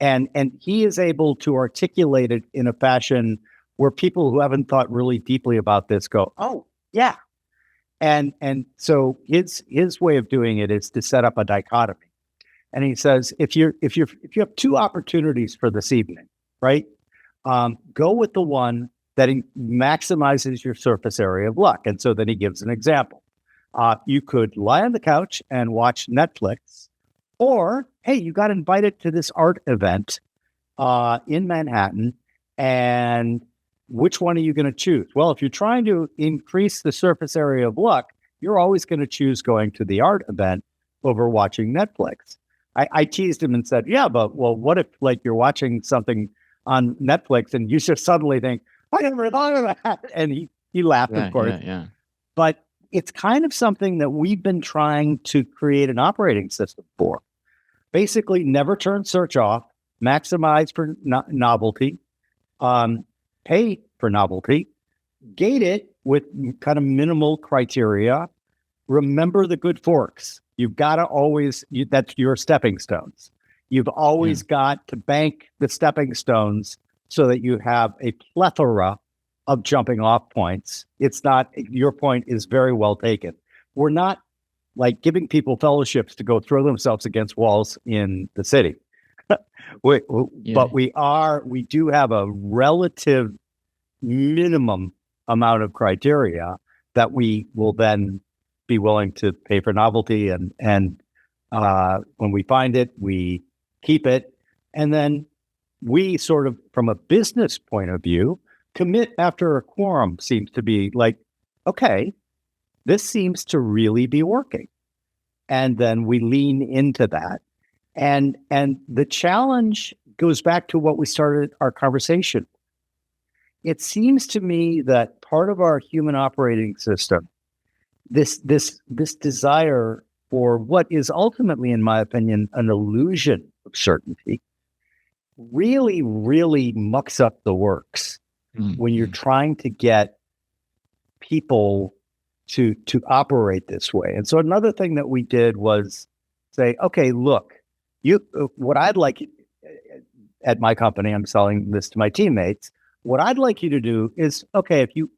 And he is able to articulate it in a fashion where people who haven't thought really deeply about this go, oh, yeah. And so his way of doing it is to set up a dichotomy. And he says, if you have two opportunities for this evening, right? Go with the one that maximizes your surface area of luck. And so then he gives an example. You could lie on the couch and watch Netflix, or, hey, you got invited to this art event in Manhattan, and which one are you going to choose? Well, if you're trying to increase the surface area of luck, you're always going to choose going to the art event over watching Netflix. I teased him and said, yeah, but what if like you're watching something on Netflix and you just suddenly think, I never thought of that. And he laughed, of course. Yeah. But it's kind of something that we've been trying to create an operating system for. Basically, never turn search off, maximize for novelty, pay for novelty, gate it with kind of minimal criteria. Remember the good forks. You've got to always, that's your stepping stones. You've always got to bank the stepping stones so that you have a plethora of jumping off points. It's not, your point is very well taken. We're not like giving people fellowships to go throw themselves against walls in the city. But we do have a relative minimum amount of criteria that we will then be willing to pay for novelty. And when we find it, we keep it. And then we sort of, from a business point of view, commit after a quorum seems to be like, okay, this seems to really be working. And then we lean into that. And the challenge goes back to what we started our conversation. It seems to me that part of our human operating system, this desire for what is ultimately, in my opinion, an illusion of certainty, really, really mucks up the works when you're trying to get people to operate this way. And so another thing that we did was say, okay, look, what I'd like at my company, I'm selling this to my teammates. What I'd like you to do is, okay, if you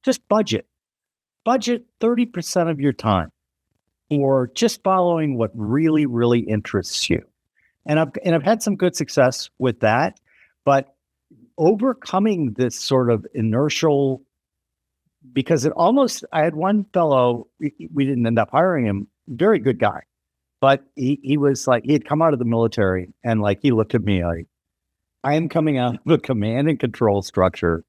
just budget 30% of your time for just following what really, really interests you. And I've had some good success with that, but overcoming this sort of inertial, because I had one fellow, we didn't end up hiring him, very good guy, but he was like, he had come out of the military and like, he looked at me like, I am coming out of a command and control structure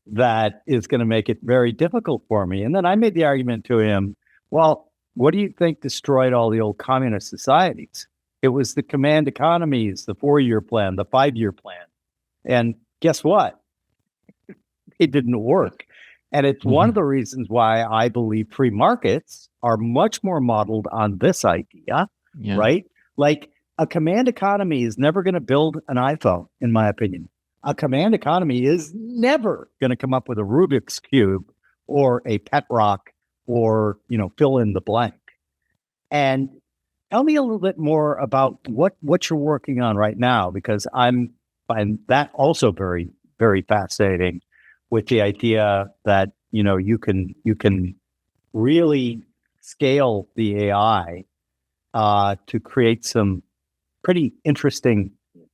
that is going to make it very difficult for me. And then I made the argument to him, well, what do you think destroyed all the old communist societies? It was the command economies, the 4-year plan, the 5-year plan. And guess what? It didn't work. And it's one of the reasons why I believe free markets are much more modeled on this idea, right? Like a command economy is never going to build an iPhone, in my opinion. A command economy is never going to come up with a Rubik's Cube or a pet rock or, fill in the blank. And tell me a little bit more about what you're working on right now, because I find that also very, very fascinating with the idea that, you can really scale the AI to create some pretty interesting,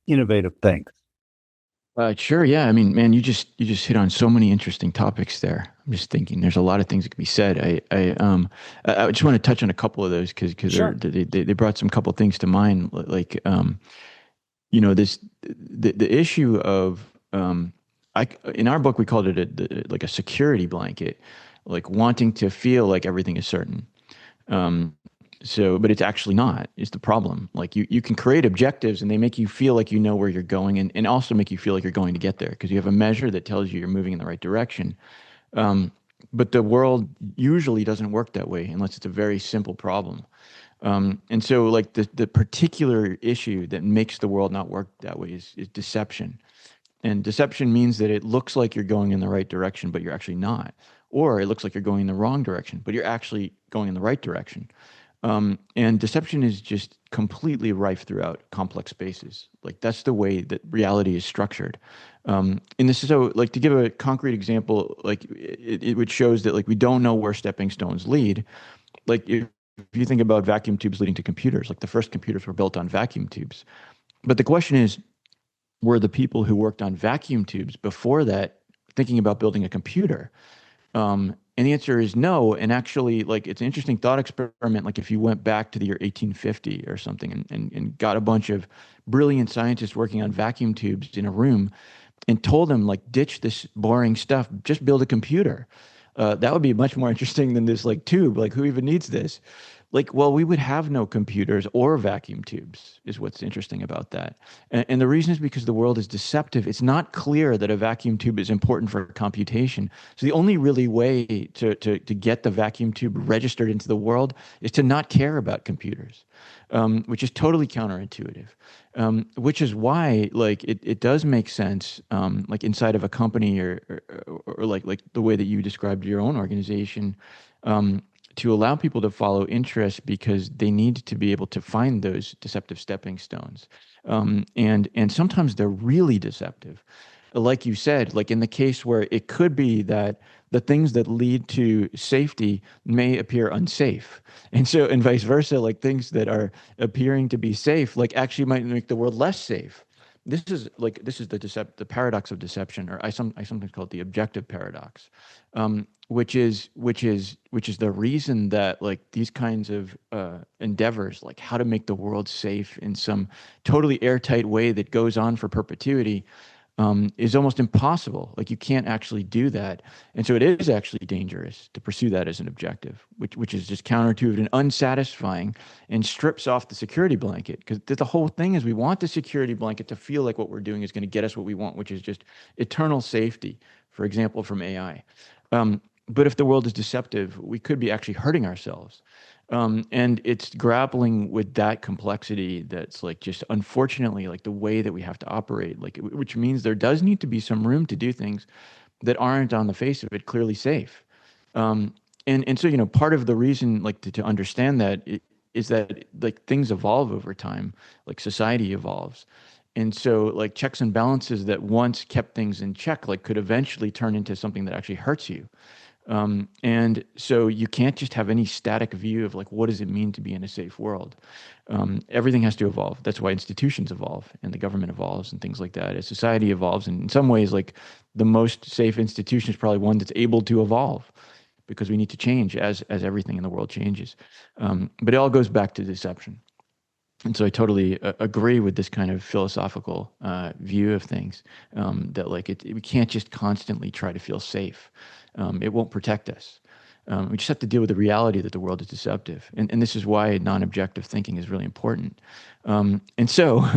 innovative things. Sure. Yeah. I mean, man, you just hit on so many interesting topics there. I'm just thinking there's a lot of things that could be said. I just want to touch on a couple of those because Sure. they brought some couple of things to mind. Like, the issue of, in our book, we called it like a security blanket, like wanting to feel like everything is certain. But it's actually not, is the problem. Like you can create objectives and they make you feel like you know where you're going and also make you feel like you're going to get there because you have a measure that tells you you're moving in the right direction. But the world usually doesn't work that way unless it's a very simple problem. And so like the particular issue that makes the world not work that way is deception. And deception means that it looks like you're going in the right direction, but you're actually not. Or it looks like you're going in the wrong direction, but you're actually going in the right direction. And deception is just completely rife throughout complex spaces. Like that's the way that reality is structured. And this is so like to give a concrete example, like it shows that like we don't know where stepping stones lead. Like if you think about vacuum tubes leading to computers, like the first computers were built on vacuum tubes. But the question is, were the people who worked on vacuum tubes before that thinking about building a computer? And the answer is no. And actually, like, it's an interesting thought experiment. Like, if you went back to the year 1850 or something and got a bunch of brilliant scientists working on vacuum tubes in a room and told them, like, ditch this boring stuff, just build a computer. That would be much more interesting than this, like, tube. Like, who even needs this? like, well, we would have no computers or vacuum tubes, is what's interesting about that. And the reason is because the world is deceptive. It's not clear that a vacuum tube is important for computation. So the only really way to get the vacuum tube registered into the world is to not care about computers, which is totally counterintuitive. Which is why, like, it does make sense, like inside of a company or like the way that you described your own organization, to allow people to follow interest because they need to be able to find those deceptive stepping stones. And sometimes they're really deceptive. Like you said, like in the case where it could be that the things that lead to safety may appear unsafe. And so, and vice versa, like things that are appearing to be safe, like actually might make the world less safe. This is the paradox of deception, or I sometimes call it the objective paradox, which is the reason that like these kinds of endeavors, like how to make the world safe in some totally airtight way that goes on for perpetuity, is almost impossible. Like you can't actually do that, and so it is actually dangerous to pursue that as an objective, which is just counterintuitive and unsatisfying, and strips off the security blanket. Because the whole thing is we want the security blanket to feel like what we're doing is going to get us what we want, which is just eternal safety. For example, from AI. But if the world is deceptive, we could be actually hurting ourselves. And it's grappling with that complexity that's like just unfortunately like the way that we have to operate, like which means there does need to be some room to do things that aren't on the face of it clearly safe. And so, part of the reason like to understand that is that like things evolve over time, like society evolves. And so like checks and balances that once kept things in check, like could eventually turn into something that actually hurts you. And so you can't just have any static view of like, what does it mean to be in a safe world? Everything has to evolve. That's why institutions evolve and the government evolves and things like that. As society evolves, and in some ways, like the most safe institution is probably one that's able to evolve because we need to change as everything in the world changes. But it all goes back to deception. And so I totally agree with this kind of philosophical view of things, that like we can't just constantly try to feel safe. It won't protect us. We just have to deal with the reality that the world is deceptive. And this is why non-objective thinking is really important. And so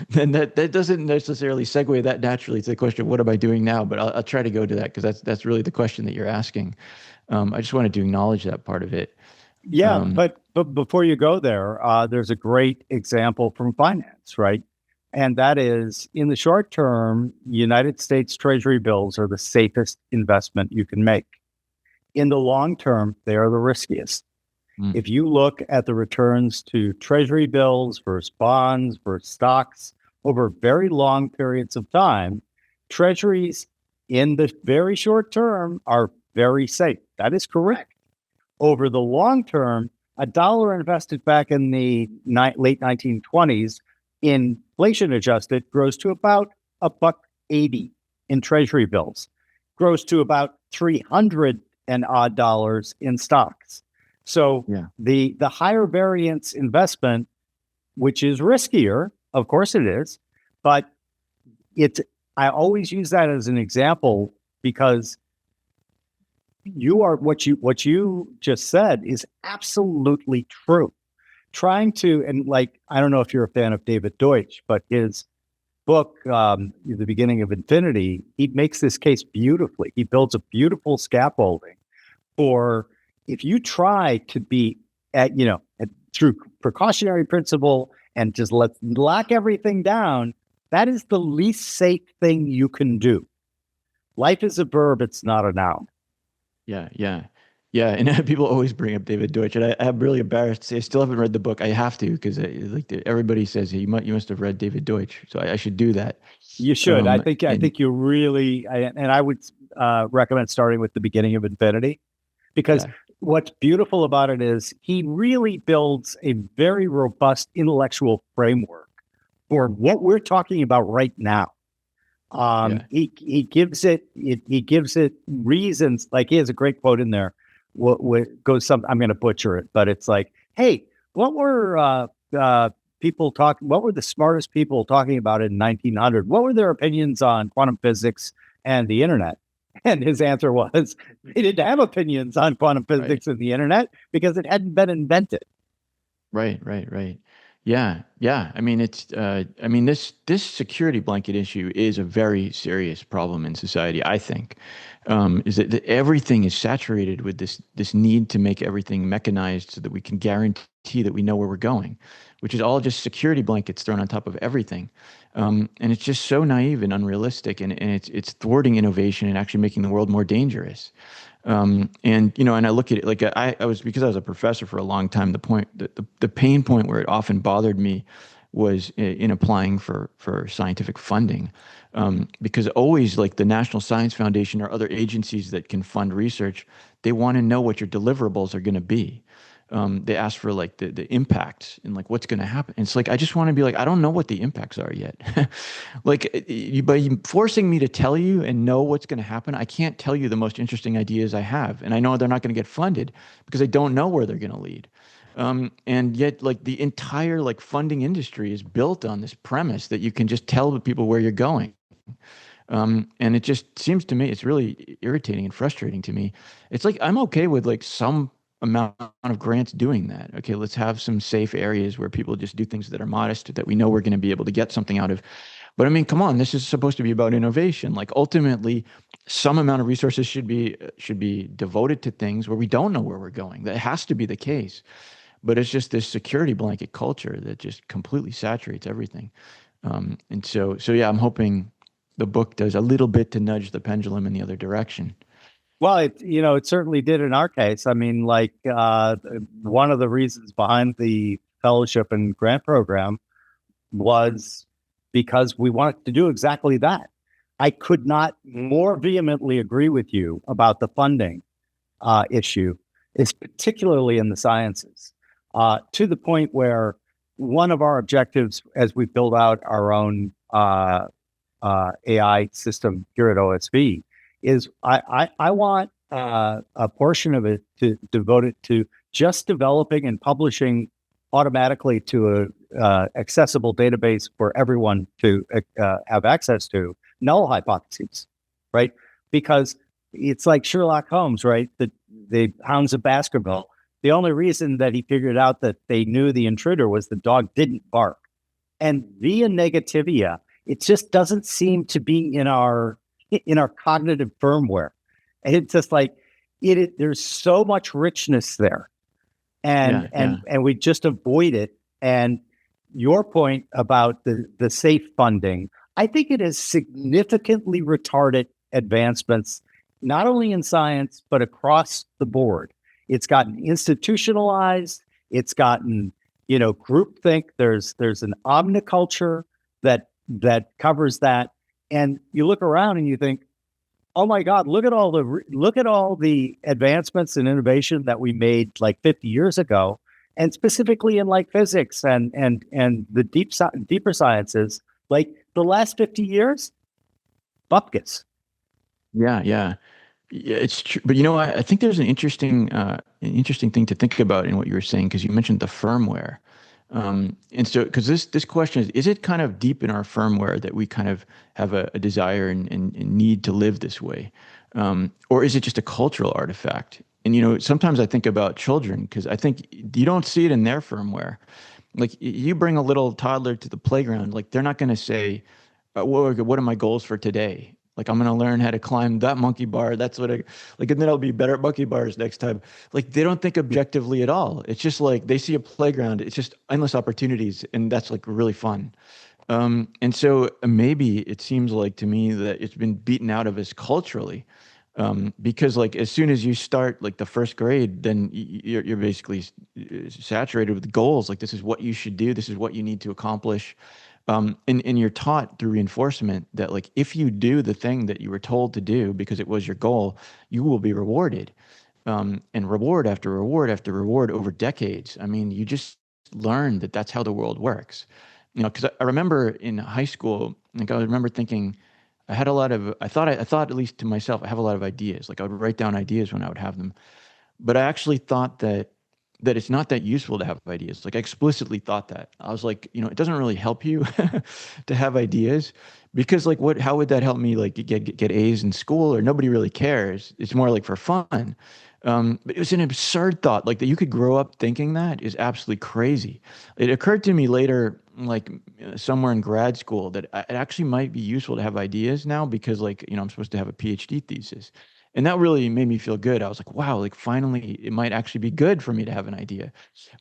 then that doesn't necessarily segue that naturally to the question of what am I doing now? But I'll try to go to that because that's really the question that you're asking. I just wanted to acknowledge that part of it. Yeah, but before you go there, there's a great example from finance, right? And that is, in the short term, United States Treasury bills are the safest investment you can make. In the long term, they are the riskiest. If you look at the returns to Treasury bills versus bonds versus stocks over very long periods of time, Treasuries in the very short term are very safe. That is correct. Over the long term, a dollar invested back in the late 1920s, inflation adjusted, grows to about $1.80 in Treasury bills, grows to about 300 and odd dollars in stocks. So Yeah. the higher variance investment, which is riskier, of course it is, but I always use that as an example because what you just said is absolutely true. Trying to, and like, I don't know if you're a fan of David Deutsch, but his book, The Beginning of Infinity, he makes this case beautifully. He builds a beautiful scaffolding for if you try to be through precautionary principle and just lock everything down, that is the least safe thing you can do. Life is a verb, it's not a noun. Yeah. And people always bring up David Deutsch, and I'm really embarrassed to say I still haven't read the book. I have to because like everybody says, hey, you must have read David Deutsch, so I should do that. You should. I think you really, and I would recommend starting with The Beginning of Infinity, because what's beautiful about it is he really builds a very robust intellectual framework for what we're talking about right now. He gives it reasons. Like he has a great quote in there. What goes some? I'm going to butcher it, but it's like, hey, what were people talking? What were the smartest people talking about in 1900? What were their opinions on quantum physics and the internet? And his answer was, they didn't have opinions on quantum physics and the internet because it hadn't been invented. Right. Yeah, yeah. I mean, this security blanket issue is a very serious problem in society, I think. Is that everything is saturated with this need to make everything mechanized so that we can guarantee that we know where we're going, which is all just security blankets thrown on top of everything. And it's just so naive and unrealistic, and it's thwarting innovation and actually making the world more dangerous. And I look at it like I was, because I was a professor for a long time. The pain point where it often bothered me was in applying for scientific funding, because always, like, the National Science Foundation or other agencies that can fund research, they want to know what your deliverables are going to be. They ask for, like, the impacts and, like, what's going to happen. And it's like, I just want to be like, I don't know what the impacts are yet. Like, by you forcing me to tell you and know what's going to happen, I can't tell you the most interesting ideas I have, and I know they're not going to get funded because I don't know where they're going to lead. And yet, like, the entire, like, funding industry is built on this premise that you can just tell the people where you're going. And it just seems to me, it's really irritating and frustrating to me. It's like, I'm okay with, like, some amount of grants doing that. Okay, let's have some safe areas where people just do things that are modest, that we know we're going to be able to get something out of. But I mean, come on, this is supposed to be about innovation. Like, ultimately, some amount of resources should be devoted to things where we don't know where we're going. That has to be the case. But it's just this security blanket culture that just completely saturates everything. And so yeah, I'm hoping the book does a little bit to nudge the pendulum in the other direction. Well, it certainly did in our case. I mean, like, one of the reasons behind the fellowship and grant program was because we wanted to do exactly that. I could not more vehemently agree with you about the funding issue, is particularly in the sciences, to the point where one of our objectives as we build out our own AI system here at OSV is I want a portion of it to devote it to just developing and publishing automatically to a accessible database for everyone to have access to null hypotheses, right? Because it's like Sherlock Holmes, right? The Hounds of Baskerville. The only reason that he figured out that they knew the intruder was the dog didn't bark. And via negativia, it just doesn't seem to be in our cognitive firmware. And it's just like there's so much richness there, and Yeah, yeah. and we just avoid it. And your point about the safe funding, I think it has significantly retarded advancements, not only in science but across the board. It's gotten institutionalized. It's gotten groupthink. There's an omniculture that covers that. And you look around and you think, oh my God, look at all the advancements and innovation that we made like 50 years ago, and specifically in like physics and the deeper sciences. Like the last 50 years, bupkis. Yeah. Yeah, it's true. But I think there's an interesting thing to think about in what you were saying, because you mentioned the firmware. And so, because this question is it kind of deep in our firmware that we kind of have a desire and need to live this way? Or is it just a cultural artifact? And sometimes I think about children, because I think you don't see it in their firmware. Like, you bring a little toddler to the playground, like, they're not going to say, what are my goals for today? Like, I'm going to learn how to climb that monkey bar. That's what like, and then I'll be better at monkey bars next time. Like, they don't think objectively at all. It's just like they see a playground. It's just endless opportunities. And that's, like, really fun. And so maybe it seems like to me that it's been beaten out of us culturally. Because, like, as soon as you start, like, the first grade, then you're basically saturated with goals. Like, this is what you should do. This is what you need to accomplish. And you're taught through reinforcement that, like, if you do the thing that you were told to do because it was your goal, you will be rewarded. And reward after reward after reward over decades. I mean, you just learn that that's how the world works. Because I remember in high school, like, I remember thinking, I thought, at least to myself, I have a lot of ideas. Like, I would write down ideas when I would have them. But I actually thought that it's not that useful to have ideas. Like, I explicitly thought that. I was like, it doesn't really help you to have ideas, because, like, how would that help me, like, get A's in school? Or nobody really cares. It's more like for fun. But it was an absurd thought. Like that you could grow up thinking that is absolutely crazy. It occurred to me later, like somewhere in grad school, that it actually might be useful to have ideas now because, like, I'm supposed to have a PhD thesis. And that really made me feel good. I was like, wow, like finally it might actually be good for me to have an idea.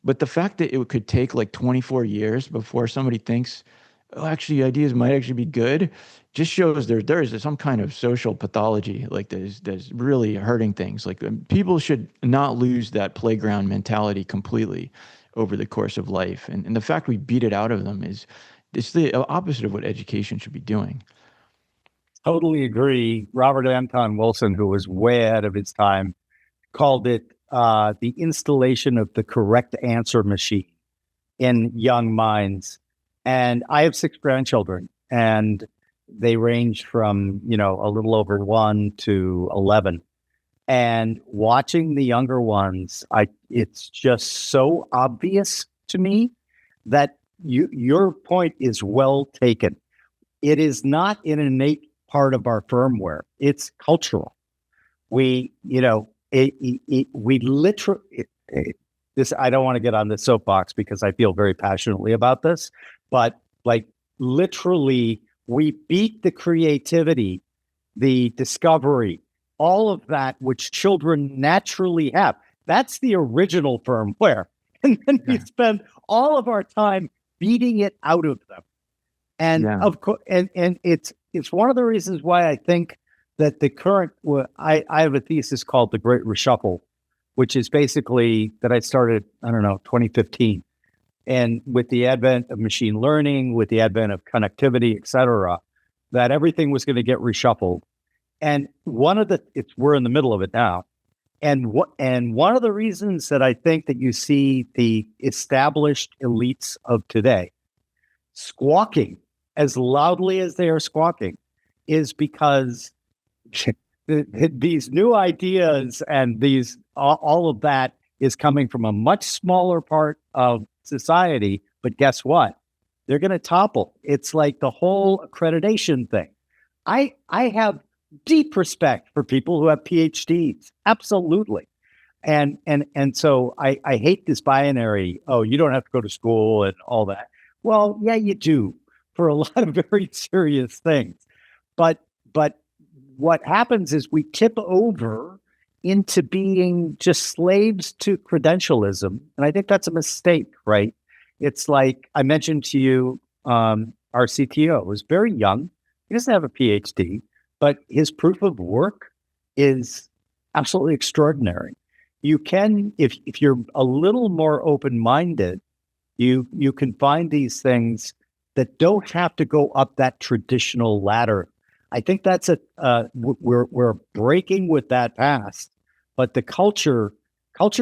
But the fact that it could take like 24 years before somebody thinks, oh, actually, ideas might actually be good, just shows there is some kind of social pathology like that's really hurting things. Like people should not lose that playground mentality completely over the course of life. And the fact we beat it out of them is it's the opposite of what education should be doing. Totally agree. Robert Anton Wilson, who was way ahead of his time, called it the installation of the correct answer machine in young minds. And I have 6 grandchildren, and they range from, a little over 1 to 11. And watching the younger ones, it's just so obvious to me that your point is well taken. It is not an innate part of our firmware. It's cultural. We, we literally, this, I don't want to get on the soapbox because I feel very passionately about this, but like literally, we beat the creativity, the discovery, all of that which children naturally have. That's the original firmware. And then we spend all of our time beating it out of them. And of course, and it's one of the reasons why I think that the current, I have a thesis called The Great Reshuffle, which is basically that I started, 2015. And with the advent of machine learning, with the advent of connectivity, et cetera, that everything was going to get reshuffled. And we're in the middle of it now. And one of the reasons that I think that you see the established elites of today squawking as loudly as they are squawking is because these new ideas and these all of that is coming from a much smaller part of society. But guess what? They're going to topple. It's like the whole accreditation thing. I have deep respect for people who have PhDs. Absolutely. And so I hate this binary, oh, you don't have to go to school and all that. Well, yeah, you do for a lot of very serious things. But what happens is we tip over into being just slaves to credentialism. And I think that's a mistake, right? It's like I mentioned to you, our CTO was very young. He doesn't have a PhD, but his proof of work is absolutely extraordinary. You can, if you're a little more open-minded, you can find these things that don't have to go up that traditional ladder. I think that's we're breaking with that past, but the culture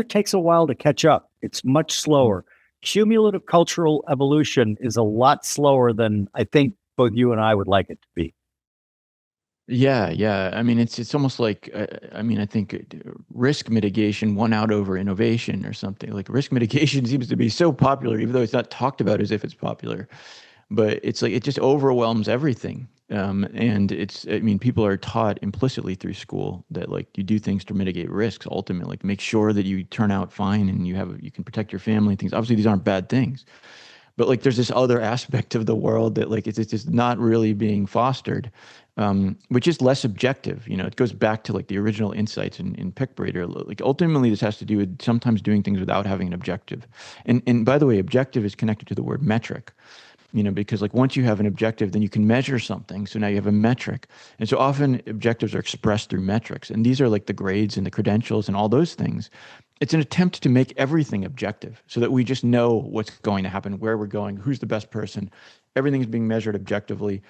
takes a while to catch up. It's much slower. Cumulative cultural evolution is a lot slower than I think both you and I would like it to be. Yeah. I mean, it's almost like I think risk mitigation won out over innovation or something. Like risk mitigation seems to be so popular, even though it's not talked about as if it's popular. But it's like it just overwhelms everything. And people are taught implicitly through school that like you do things to mitigate risks. Ultimately, like make sure that you turn out fine and you can protect your family and things. Obviously, these aren't bad things. But like there's this other aspect of the world that like it's just not really being fostered, which is less objective. It goes back to like the original insights in Picbreeder. Like ultimately, this has to do with sometimes doing things without having an objective. And by the way, objective is connected to the word metric. Because like once you have an objective, then you can measure something. So now you have a metric. And so often objectives are expressed through metrics. And these are like the grades and the credentials and all those things. It's an attempt to make everything objective so that we just know what's going to happen, where we're going, who's the best person. Everything's being measured objectively.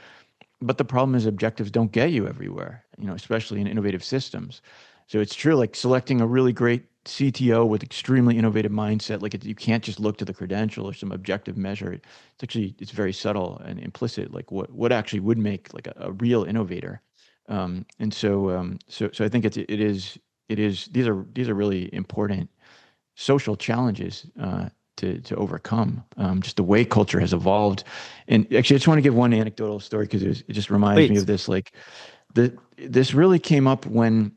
But the problem is objectives don't get you everywhere, especially in innovative systems. So it's true, like selecting a really great CTO with extremely innovative mindset, like you can't just look to the credential or some objective measure. It's very subtle and implicit, like what actually would make like a real innovator. So I think these are really important social challenges to overcome. Just the way culture has evolved. And actually, I just want to give one anecdotal story because it just reminds me of this. Like this really came up when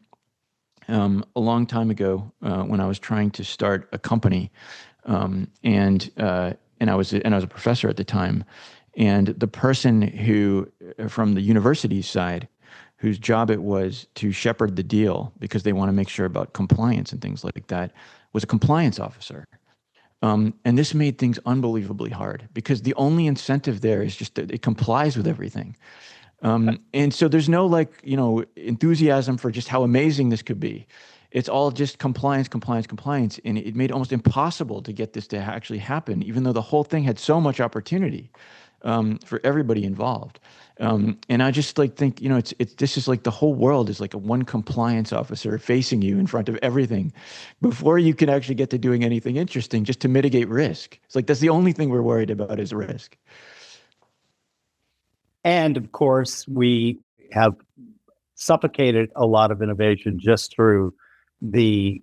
a long time ago when I was trying to start a company, and I was a professor at the time, and the person who from the university side, whose job it was to shepherd the deal because they want to make sure about compliance and things like that, was a compliance officer. And this made things unbelievably hard because the only incentive there is just that it complies with everything. And so there's no like, enthusiasm for just how amazing this could be. It's all just compliance, compliance, compliance. And it made it almost impossible to get this to actually happen, even though the whole thing had so much opportunity for everybody involved. And I just like think, this is like the whole world is like a one compliance officer facing you in front of everything before you can actually get to doing anything interesting just to mitigate risk. It's like that's the only thing we're worried about is risk. And of course, we have suffocated a lot of innovation just through the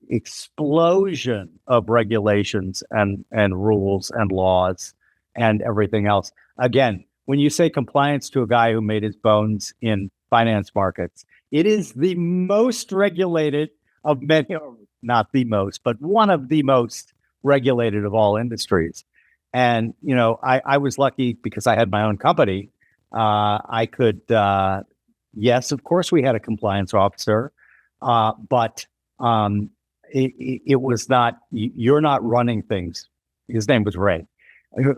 explosion of regulations and rules and laws and everything else. Again, when you say compliance to a guy who made his bones in finance markets, it is the most regulated of many, not the most, but one of the most regulated of all industries. And, I was lucky because I had my own company. I could, yes, of course, we had a compliance officer, but it was not, you're not running things. His name was Ray.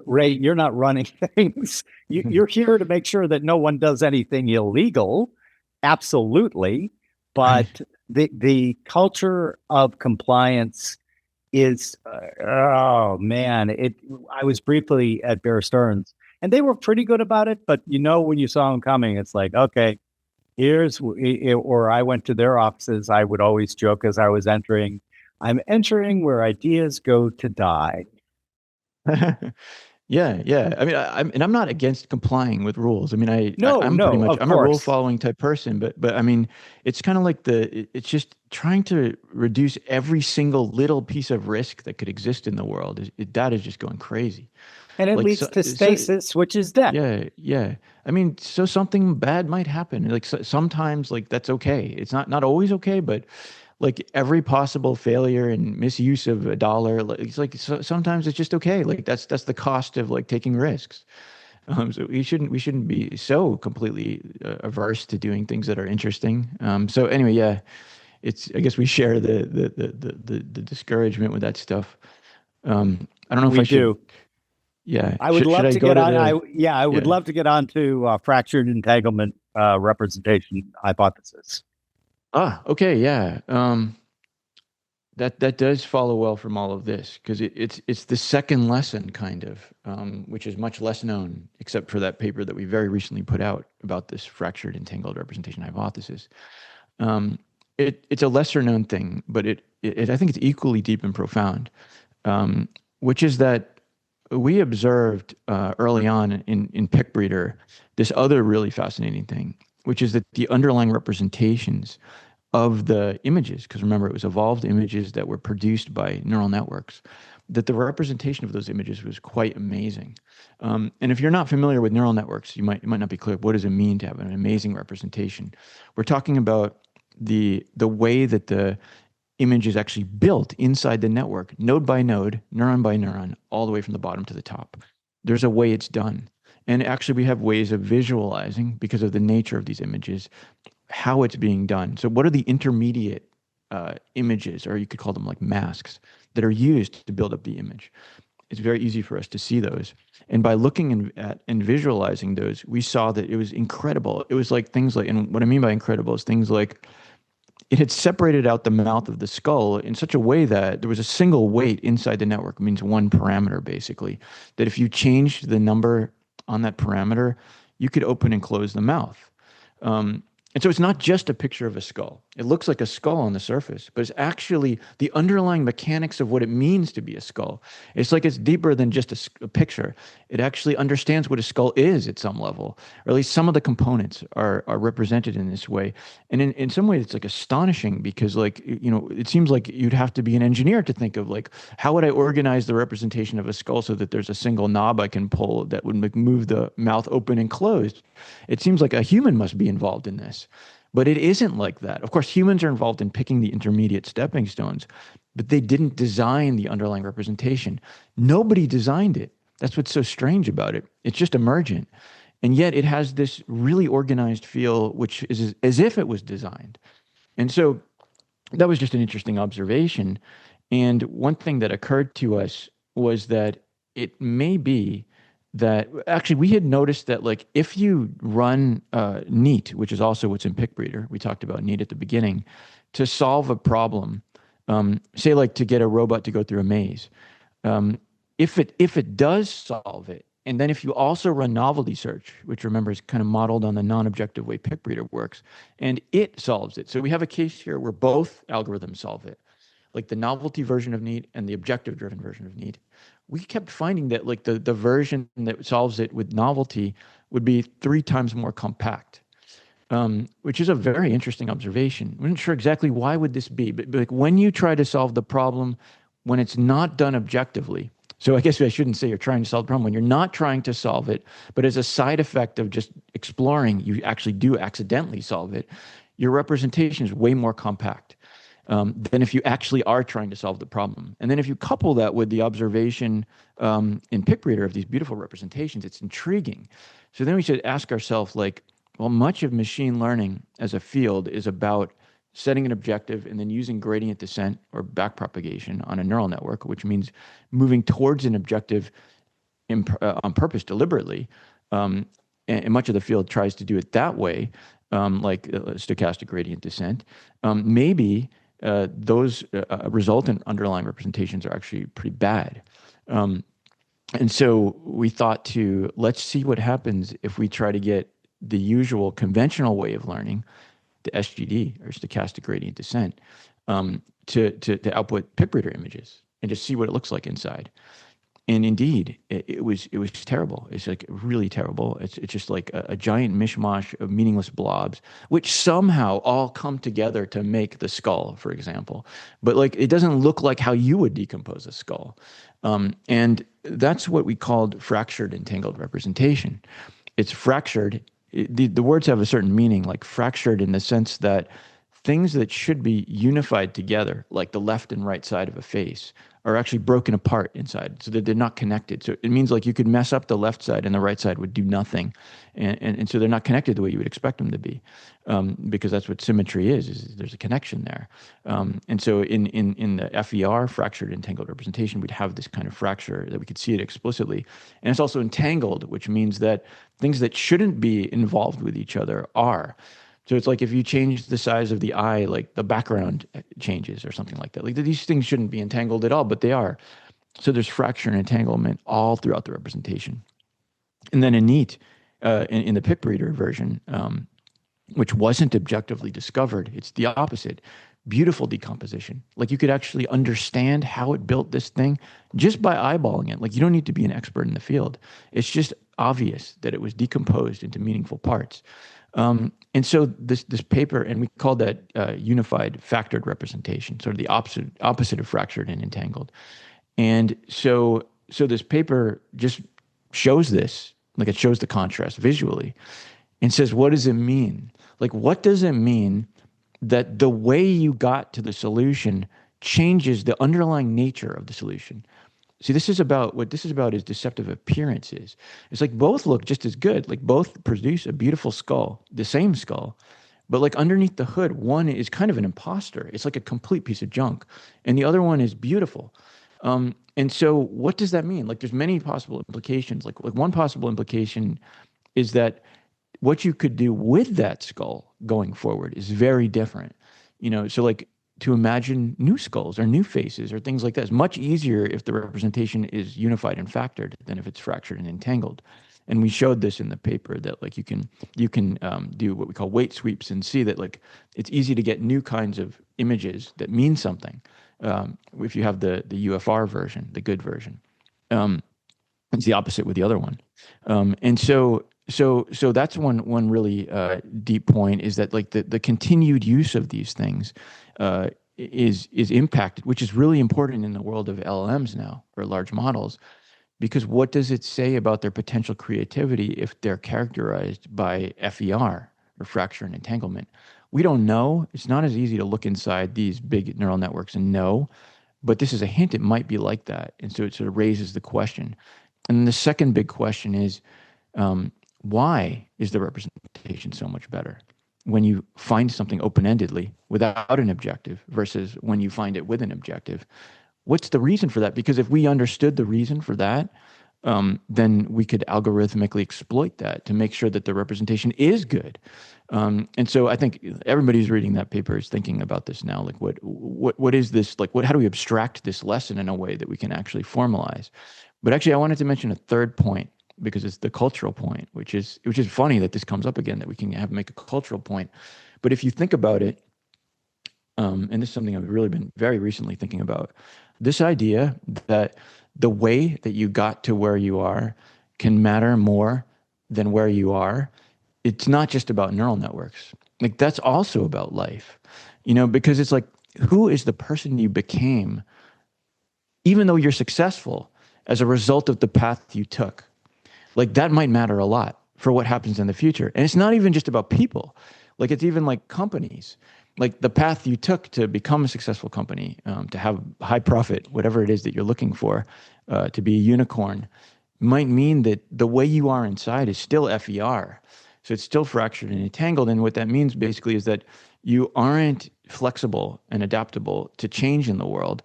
Ray, you're not running things. You're here to make sure that no one does anything illegal. Absolutely. But the culture of compliance is oh man, I was briefly at Bear Stearns and they were pretty good about it, but when you saw them coming, it's like, okay, or I went to their offices. I would always joke as I was entering, I'm entering where ideas go to die. Yeah, yeah. I mean, I'm not against complying with rules. I mean, No, I'm pretty no, much of I'm a rule course. following type person, but I mean, it's kind of like it's just trying to reduce every single little piece of risk that could exist in the world. That is just going crazy. And it Like leads to so stasis, which is death. yeah, yeah. I mean, so something bad might happen. Like sometimes like that's okay. It's not always okay, but like every possible failure and misuse of a dollar, like, it's like sometimes it's just okay. Like that's the cost of like taking risks. So we shouldn't be so completely averse to doing things that are interesting. So anyway, yeah, it's I guess we share the discouragement with that stuff. I don't know if We I should. do. Yeah, I would should love I to go get to on. the? I would Yeah. love to get on to fractured entanglement representation hypothesis. Okay, yeah. That does follow well from all of this because it's the second lesson kind of, which is much less known, except for that paper that we very recently put out about this fractured entangled representation hypothesis. Um, it's a lesser known thing, but I think it's equally deep and profound, which is that we observed early on in Picbreeder this other really fascinating thing, which is that the underlying representations of the images, because remember, it was evolved images that were produced by neural networks, that the representation of those images was quite amazing. And if you're not familiar with neural networks, it might not be clear what does it mean to have an amazing representation. We're talking about the way that the image is actually built inside the network, node by neuron, all the way from the bottom to the top. There's a way it's done. And actually, we have ways of visualizing because of the nature of these images how it's being done. So, what are the intermediate images, or you could call them like masks, that are used to build up the image? It's very easy for us to see those. And by looking at and visualizing those, we saw that it was incredible. It was like things like, and what I mean by incredible is things like it had separated out the mouth of the skull in such a way that there was a single weight inside the network, it means one parameter basically, that if you changed the number on that parameter, you could open and close the mouth. And so it's not just a picture of a skull. It looks like a skull on the surface, but it's actually the underlying mechanics of what it means to be a skull. It's like it's deeper than just a picture. It actually understands what a skull is at some level, or at least some of the components are represented in this way. And in some ways, it's like astonishing because like, it seems like you'd have to be an engineer to think of like, how would I organize the representation of a skull so that there's a single knob I can pull that would move the mouth open and closed? It seems like a human must be involved in this. But it isn't like that. Of course, humans are involved in picking the intermediate stepping stones, but they didn't design the underlying representation. Nobody designed it. That's what's so strange about it. It's just emergent. And yet it has this really organized feel, which is as if it was designed. And so that was just an interesting observation. And one thing that occurred to us was that it may be that actually we had noticed that like if you run neat, which is also what's in Picbreeder, we talked about neat at the beginning, to solve a problem, say like to get a robot to go through a maze, if it does solve it, and then if you also run novelty search, which remember is kind of modeled on the non-objective way Picbreeder works, and it solves it. So we have a case here where both algorithms solve it, like the novelty version of neat and the objective driven version of neat. We kept finding that like the version that solves it with novelty would be 3 times more compact, which is a very interesting observation. I'm not sure exactly why would this be, but like when you try to solve the problem, when it's not done objectively, so I guess I shouldn't say you're trying to solve the problem when you're not trying to solve it, but as a side effect of just exploring, you actually do accidentally solve it. Your representation is way more compact than if you actually are trying to solve the problem. And then if you couple that with the observation in Picbreeder of these beautiful representations, it's intriguing. So then we should ask ourselves, like, well, much of machine learning as a field is about setting an objective and then using gradient descent or backpropagation on a neural network, which means moving towards an objective on purpose deliberately. And much of the field tries to do it that way, like stochastic gradient descent. Maybe those resultant underlying representations are actually pretty bad. And so we thought let's see what happens if we try to get the usual conventional way of learning, the SGD or stochastic gradient descent, to output Picbreeder images and just see what it looks like inside. And indeed, it was terrible. It's like really terrible. It's just like a giant mishmash of meaningless blobs, which somehow all come together to make the skull, for example. But like it doesn't look like how you would decompose a skull. And that's what we called fractured entangled representation. It's fractured. The words have a certain meaning, like fractured in the sense that things that should be unified together, like the left and right side of a face, are actually broken apart inside so that they're not connected. So it means like you could mess up the left side and the right side would do nothing. And so they're not connected the way you would expect them to be, because that's what symmetry is there's a connection there. And so in the FER, fractured entangled representation, we'd have this kind of fracture that we could see it explicitly. And it's also entangled, which means that things that shouldn't be involved with each other are. So it's like if you change the size of the eye, like the background changes or something like that. Like these things shouldn't be entangled at all, but they are. So there's fracture and entanglement all throughout the representation. And then in neat, in the Picbreeder version, which wasn't objectively discovered, it's the opposite. Beautiful decomposition. Like you could actually understand how it built this thing just by eyeballing it. Like you don't need to be an expert in the field. It's just obvious that it was decomposed into meaningful parts. And so this paper, and we called that unified factored representation, sort of the opposite of fractured and entangled. And so this paper just shows this, like it shows the contrast visually, and says, what does it mean? Like, what does it mean that the way you got to the solution changes the underlying nature of the solution? See, what this is about is deceptive appearances. It's like both look just as good, like both produce a beautiful skull, the same skull, but like underneath the hood, one is kind of an imposter. It's like a complete piece of junk, and the other one is beautiful. And so what does that mean? Like there's many possible implications. Like one possible implication is that what you could do with that skull going forward is very different. So like to imagine new skulls or new faces or things like that is much easier if the representation is unified and factored than if it's fractured and entangled. And we showed this in the paper that like you can do what we call weight sweeps and see that like it's easy to get new kinds of images that mean something if you have the UFR version, the good version. It's the opposite with the other one. And so that's one really deep point, is that like the continued use of these things is impacted, which is really important in the world of LLMs now, or large models, because what does it say about their potential creativity if they're characterized by FER, or fracture and entanglement? We don't know. It's not as easy to look inside these big neural networks and know, but this is a hint it might be like that. And so it sort of raises the question. And then the second big question is, why is the representation so much better when you find something open-endedly without an objective versus when you find it with an objective? What's the reason for that? Because if we understood the reason for that, then we could algorithmically exploit that to make sure that the representation is good. And so I think everybody who's reading that paper is thinking about this now. Like, what is this? Like, how do we abstract this lesson in a way that we can actually formalize? But actually, I wanted to mention a third point because it's the cultural point, which is funny that this comes up again, that we can make a cultural point. But if you think about it, and this is something I've really been very recently thinking about, this idea that the way that you got to where you are can matter more than where you are. It's not just about neural networks. Like, that's also about life, because it's like, who is the person you became, even though you're successful, as a result of the path you took? Like, that might matter a lot for what happens in the future. And it's not even just about people. Like, it's even like companies. Like, the path you took to become a successful company, to have high profit, whatever it is that you're looking for, to be a unicorn, might mean that the way you are inside is still FER. So it's still fractured and entangled. And what that means basically is that you aren't flexible and adaptable to change in the world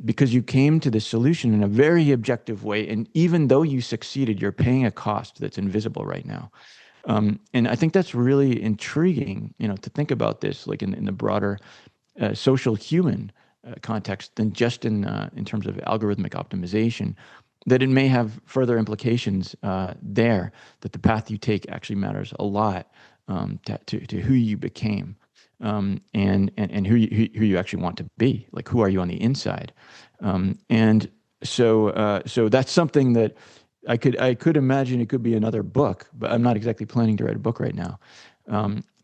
because you came to this solution in a very objective way. And even though you succeeded, you're paying a cost that's invisible right now. And I think that's really intriguing, to think about this, like in the broader social human context than just in terms of algorithmic optimization, that it may have further implications there, that the path you take actually matters a lot to who you became, and who you actually want to be. Like, who are you on the inside? And so that's something that I could imagine it could be another book, but I'm not exactly planning to write a book right now.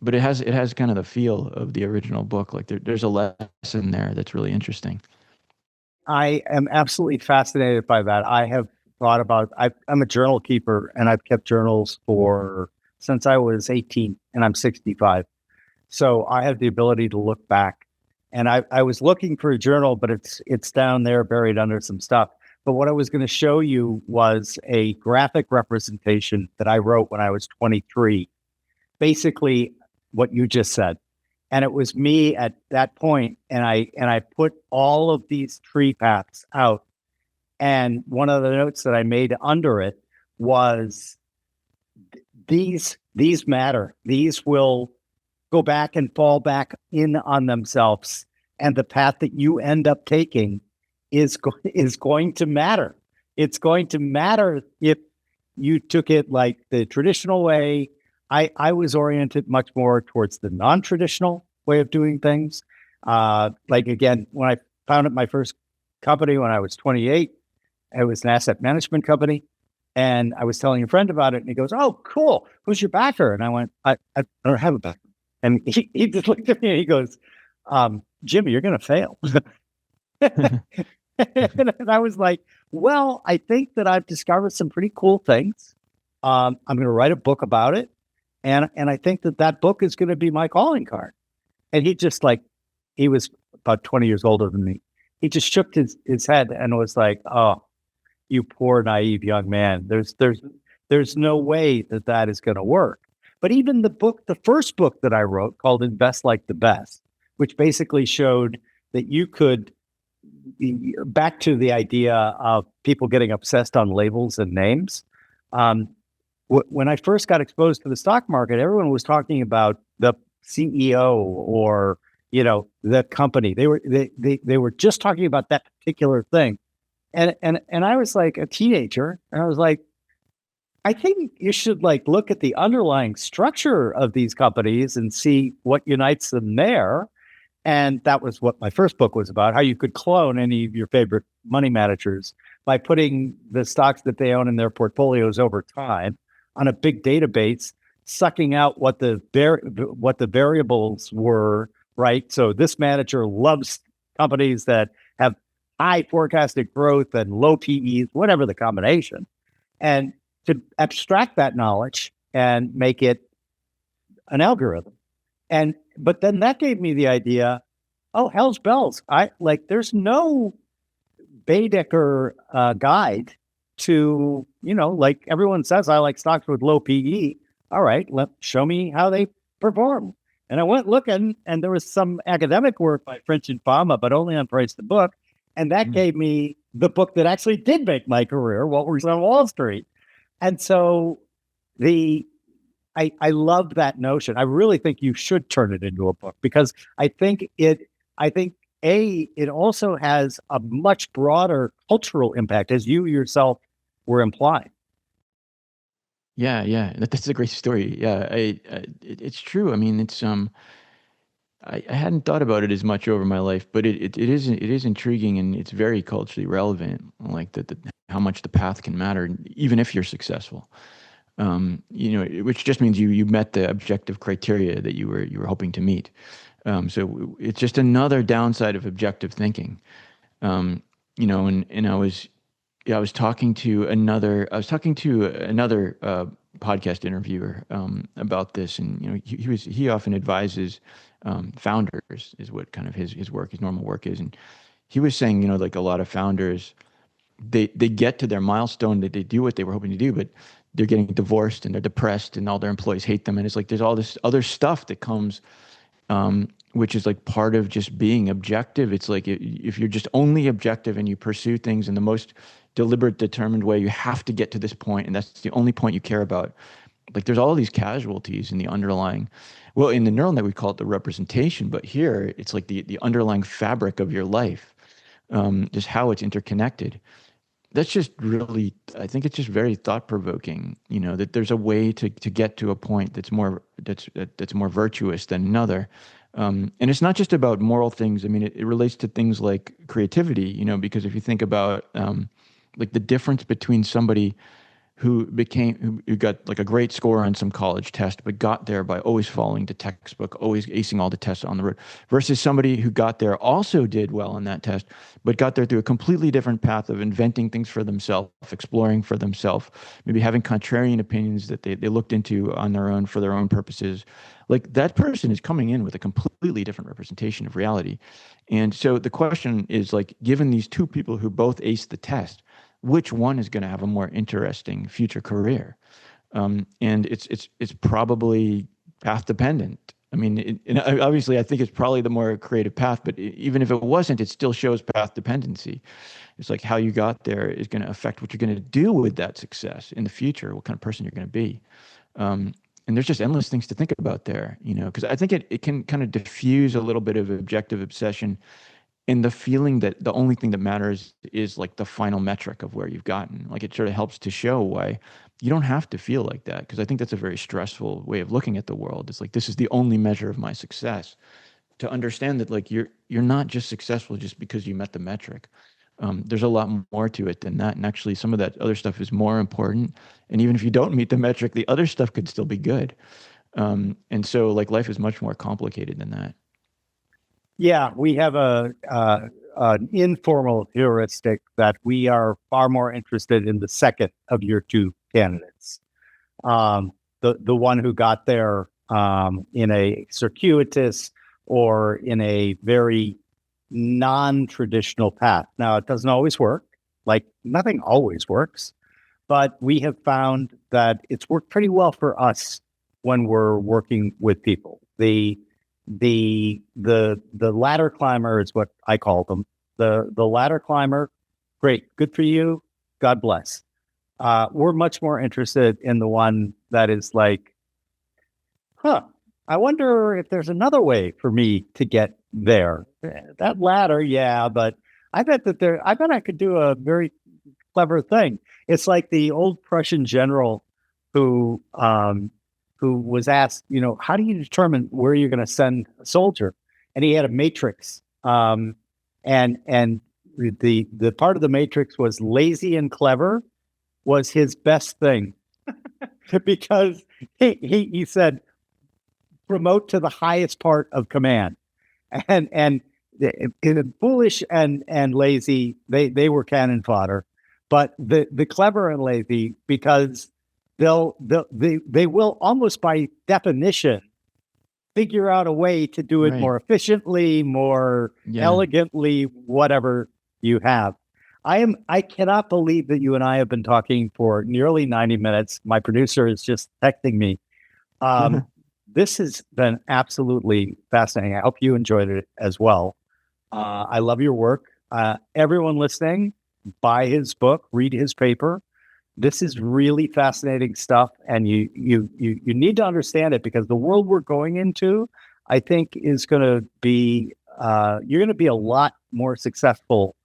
But it has kind of the feel of the original book. Like, there's a lesson there that's really interesting. I am absolutely fascinated by that. I have thought about, I'm a journal keeper, and I've kept journals since I was 18, and I'm 65. So I have the ability to look back. And I was looking for a journal, but it's down there buried under some stuff. But what I was going to show you was a graphic representation that I wrote when I was 23. Basically what you just said. And it was me at that point, and I put all of these tree paths out. And one of the notes that I made under it was, these matter. These will go back and fall back in on themselves. And the path that you end up taking is going to matter. It's going to matter if you took it like the traditional way. I was oriented much more towards the non-traditional way of doing things. Like, again, when I founded my first company when I was 28, it was an asset management company. And I was telling a friend about it, and he goes, "Oh, cool. Who's your backer?" And I went, I don't have a backer. And he just looked at me and he goes, "Jimmy, you're going to fail." And I was like, well, I think that I've discovered some pretty cool things. I'm going to write a book about it. And I think that book is going to be my calling card. And he was about 20 years older than me. He just shook his head and was like, "Oh, you poor naive young man. There's no way that is going to work." But even the first book that I wrote, called Invest Like the Best, which basically showed that you could, back to the idea of people getting obsessed on labels and names. When I first got exposed to the stock market, everyone was talking about the CEO or, the company. They were just talking about that particular thing. And I was like a teenager, and I was like, I think you should look at the underlying structure of these companies and see what unites them there. And that was what my first book was about, how you could clone any of your favorite money managers by putting the stocks that they own in their portfolios over time on a big database, sucking out what the variables were, right? So this manager loves companies that have high forecasted growth and low PEs, whatever the combination, and to abstract that knowledge and make it an algorithm. And but then that gave me the idea, oh, hell's bells. There's no Baedeker guide to, like everyone says, I like stocks with low PE. All right, show me how they perform. And I went looking, and there was some academic work by French and Fama, but only on Price the Book. And that gave me the book that actually did make my career, What Was on Wall Street. And so I love that notion. I really think you should turn it into a book, because I think it also has a much broader cultural impact, as you yourself were implying. Yeah, that's a great story. Yeah, it's true. I mean, it's I hadn't thought about it as much over my life, but it is intriguing, and it's very culturally relevant. Like how much the path can matter, even if you're successful. Which just means you met the objective criteria that you were hoping to meet. So it's just another downside of objective thinking. And I was talking to another podcast interviewer about this, and he often advises founders, is what kind of his normal work is, and he was saying, like a lot of founders, they get to their milestone, that they do what they were hoping to do, but they're getting divorced and they're depressed and all their employees hate them, and it's like there's all this other stuff that comes, which is like part of just being objective. It's like if you're just only objective and you pursue things in the most deliberate, determined way, you have to get to this point, and that's the only point you care about. Like there's all these casualties in the underlying, well, in the neural net we call it the representation, but here it's like the underlying fabric of your life, just how it's interconnected. That's just really, I think it's just very thought provoking, that there's a way to get to a point that's more virtuous than another. And it's not just about moral things. I mean, it relates to things like creativity, because if you think about like the difference between somebody who got like a great score on some college test, but got there by always following the textbook, always acing all the tests on the road, versus somebody who got there, also did well on that test, but got there through a completely different path of inventing things for themselves, exploring for themselves, maybe having contrarian opinions that they looked into on their own for their own purposes. Like that person is coming in with a completely different representation of reality. And so the question is, like, given these two people who both aced the test, which one is going to have a more interesting future career? And it's probably path dependent. I mean, obviously, I think it's probably the more creative path, but even if it wasn't, it still shows path dependency. It's like how you got there is going to affect what you're going to do with that success in the future, what kind of person you're going to be. And there's just endless things to think about there, because I think it can kind of diffuse a little bit of objective obsession in the feeling that the only thing that matters is like the final metric of where you've gotten. Like it sort of helps to show why you don't have to feel like that, because I think that's a very stressful way of looking at the world. It's like, this is the only measure of my success. To understand that, like, you're not just successful just because you met the metric. There's a lot more to it than that, and actually some of that other stuff is more important. And even if you don't meet the metric, the other stuff could still be good. And so like life is much more complicated than that. Yeah, we have an informal heuristic that we are far more interested in the second of your two candidates, the one who got there in a circuitous or in a very non-traditional path. Now, it doesn't always work. Like nothing always works, but we have found that it's worked pretty well for us when we're working with people. The ladder climber is what I call them. The ladder climber, great, good for you, God bless. We're much more interested in the one that is like, I wonder if there's another way for me to get there. That ladder, yeah, but I bet I could do a very clever thing. It's like the old Prussian general who was asked, how do you determine where you're going to send a soldier? And he had a matrix. And the part of the matrix was lazy and clever was his best thing because he said, promote to the highest part of command. And foolish and lazy, they were cannon fodder, but the clever and lazy, because they will almost by definition figure out a way to do it Right. more efficiently, more Yeah. elegantly, whatever you have. I cannot believe that you and I have been talking for nearly 90 minutes. My producer is just texting me. This has been absolutely fascinating. I hope you enjoyed it as well. I love your work. Everyone listening, buy his book, read his paper. This is really fascinating stuff, and you need to understand it, because the world we're going into, I think, is going to be you're going to be a lot more successful,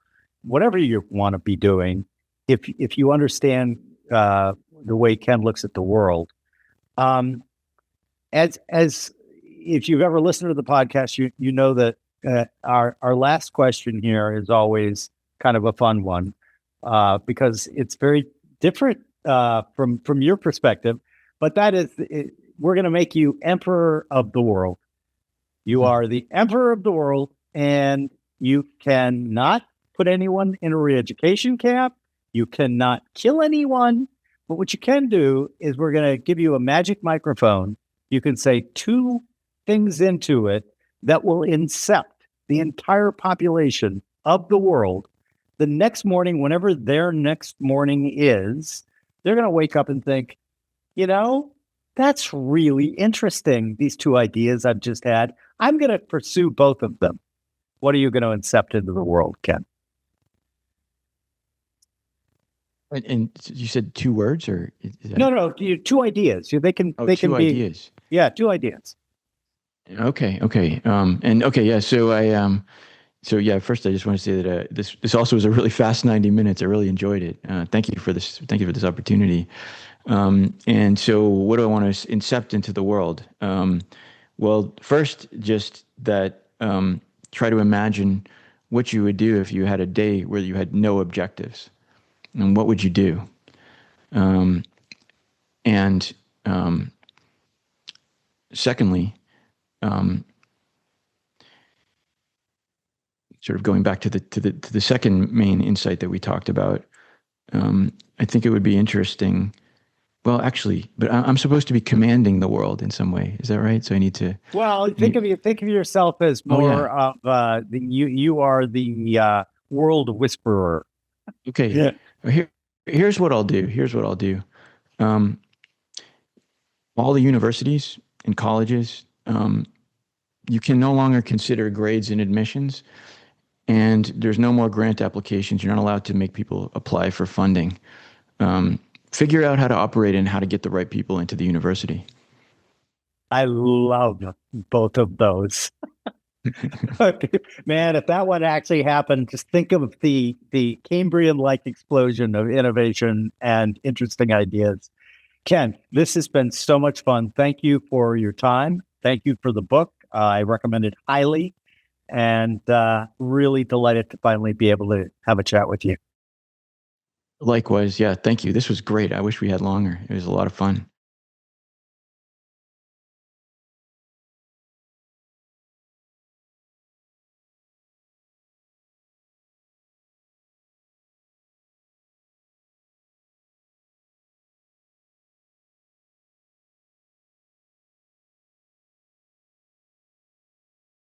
whatever you want to be doing, if you understand the way Ken looks at the world. As if you've ever listened to the podcast, you know that our last question here is always kind of a fun one, because it's very different from your perspective. But that is, we're going to make you emperor of the world. You are the emperor of the world, and you cannot put anyone in a re-education camp. You cannot kill anyone. But what you can do is, we're going to give you a magic microphone. You can say 2 things into it that will incept the entire population of the world. The next morning, whenever their next morning is, they're going to wake up and think, that's really interesting, these 2 ideas I've just had. I'm going to pursue both of them. What are you going to incept into the world, Ken? And you said 2 words, or is that... No, 2 ideas. They can. Oh, they 2 can be ideas. Yeah, 2 ideas. Okay. Yeah. So yeah, first I just want to say that this also was a really fast 90 minutes. I really enjoyed it. Thank you for this. Thank you for this opportunity. And so, what do I want to incept into the world? Well, first, just that try to imagine what you would do if you had a day where you had no objectives, and what would you do? And secondly, sort of going back to the second main insight that we talked about, I think it would be interesting. Well, actually, but I'm supposed to be commanding the world in some way. Is that right? So I need to. Well, think of yourself as more of you are the world whisperer. Okay. Yeah. Here's what I'll do. All the universities and colleges, you can no longer consider grades in admissions, and there's no more grant applications. You're not allowed to make people apply for funding. Figure out how to operate and how to get the right people into the university. I love both of those. Man, if that one actually happened, just think of the Cambrian-like explosion of innovation and interesting ideas. Ken, this has been so much fun. Thank you for your time. Thank you for the book. I recommend it highly, and really delighted to finally be able to have a chat with you. Likewise. Yeah. Thank you. This was great. I wish we had longer. It was a lot of fun.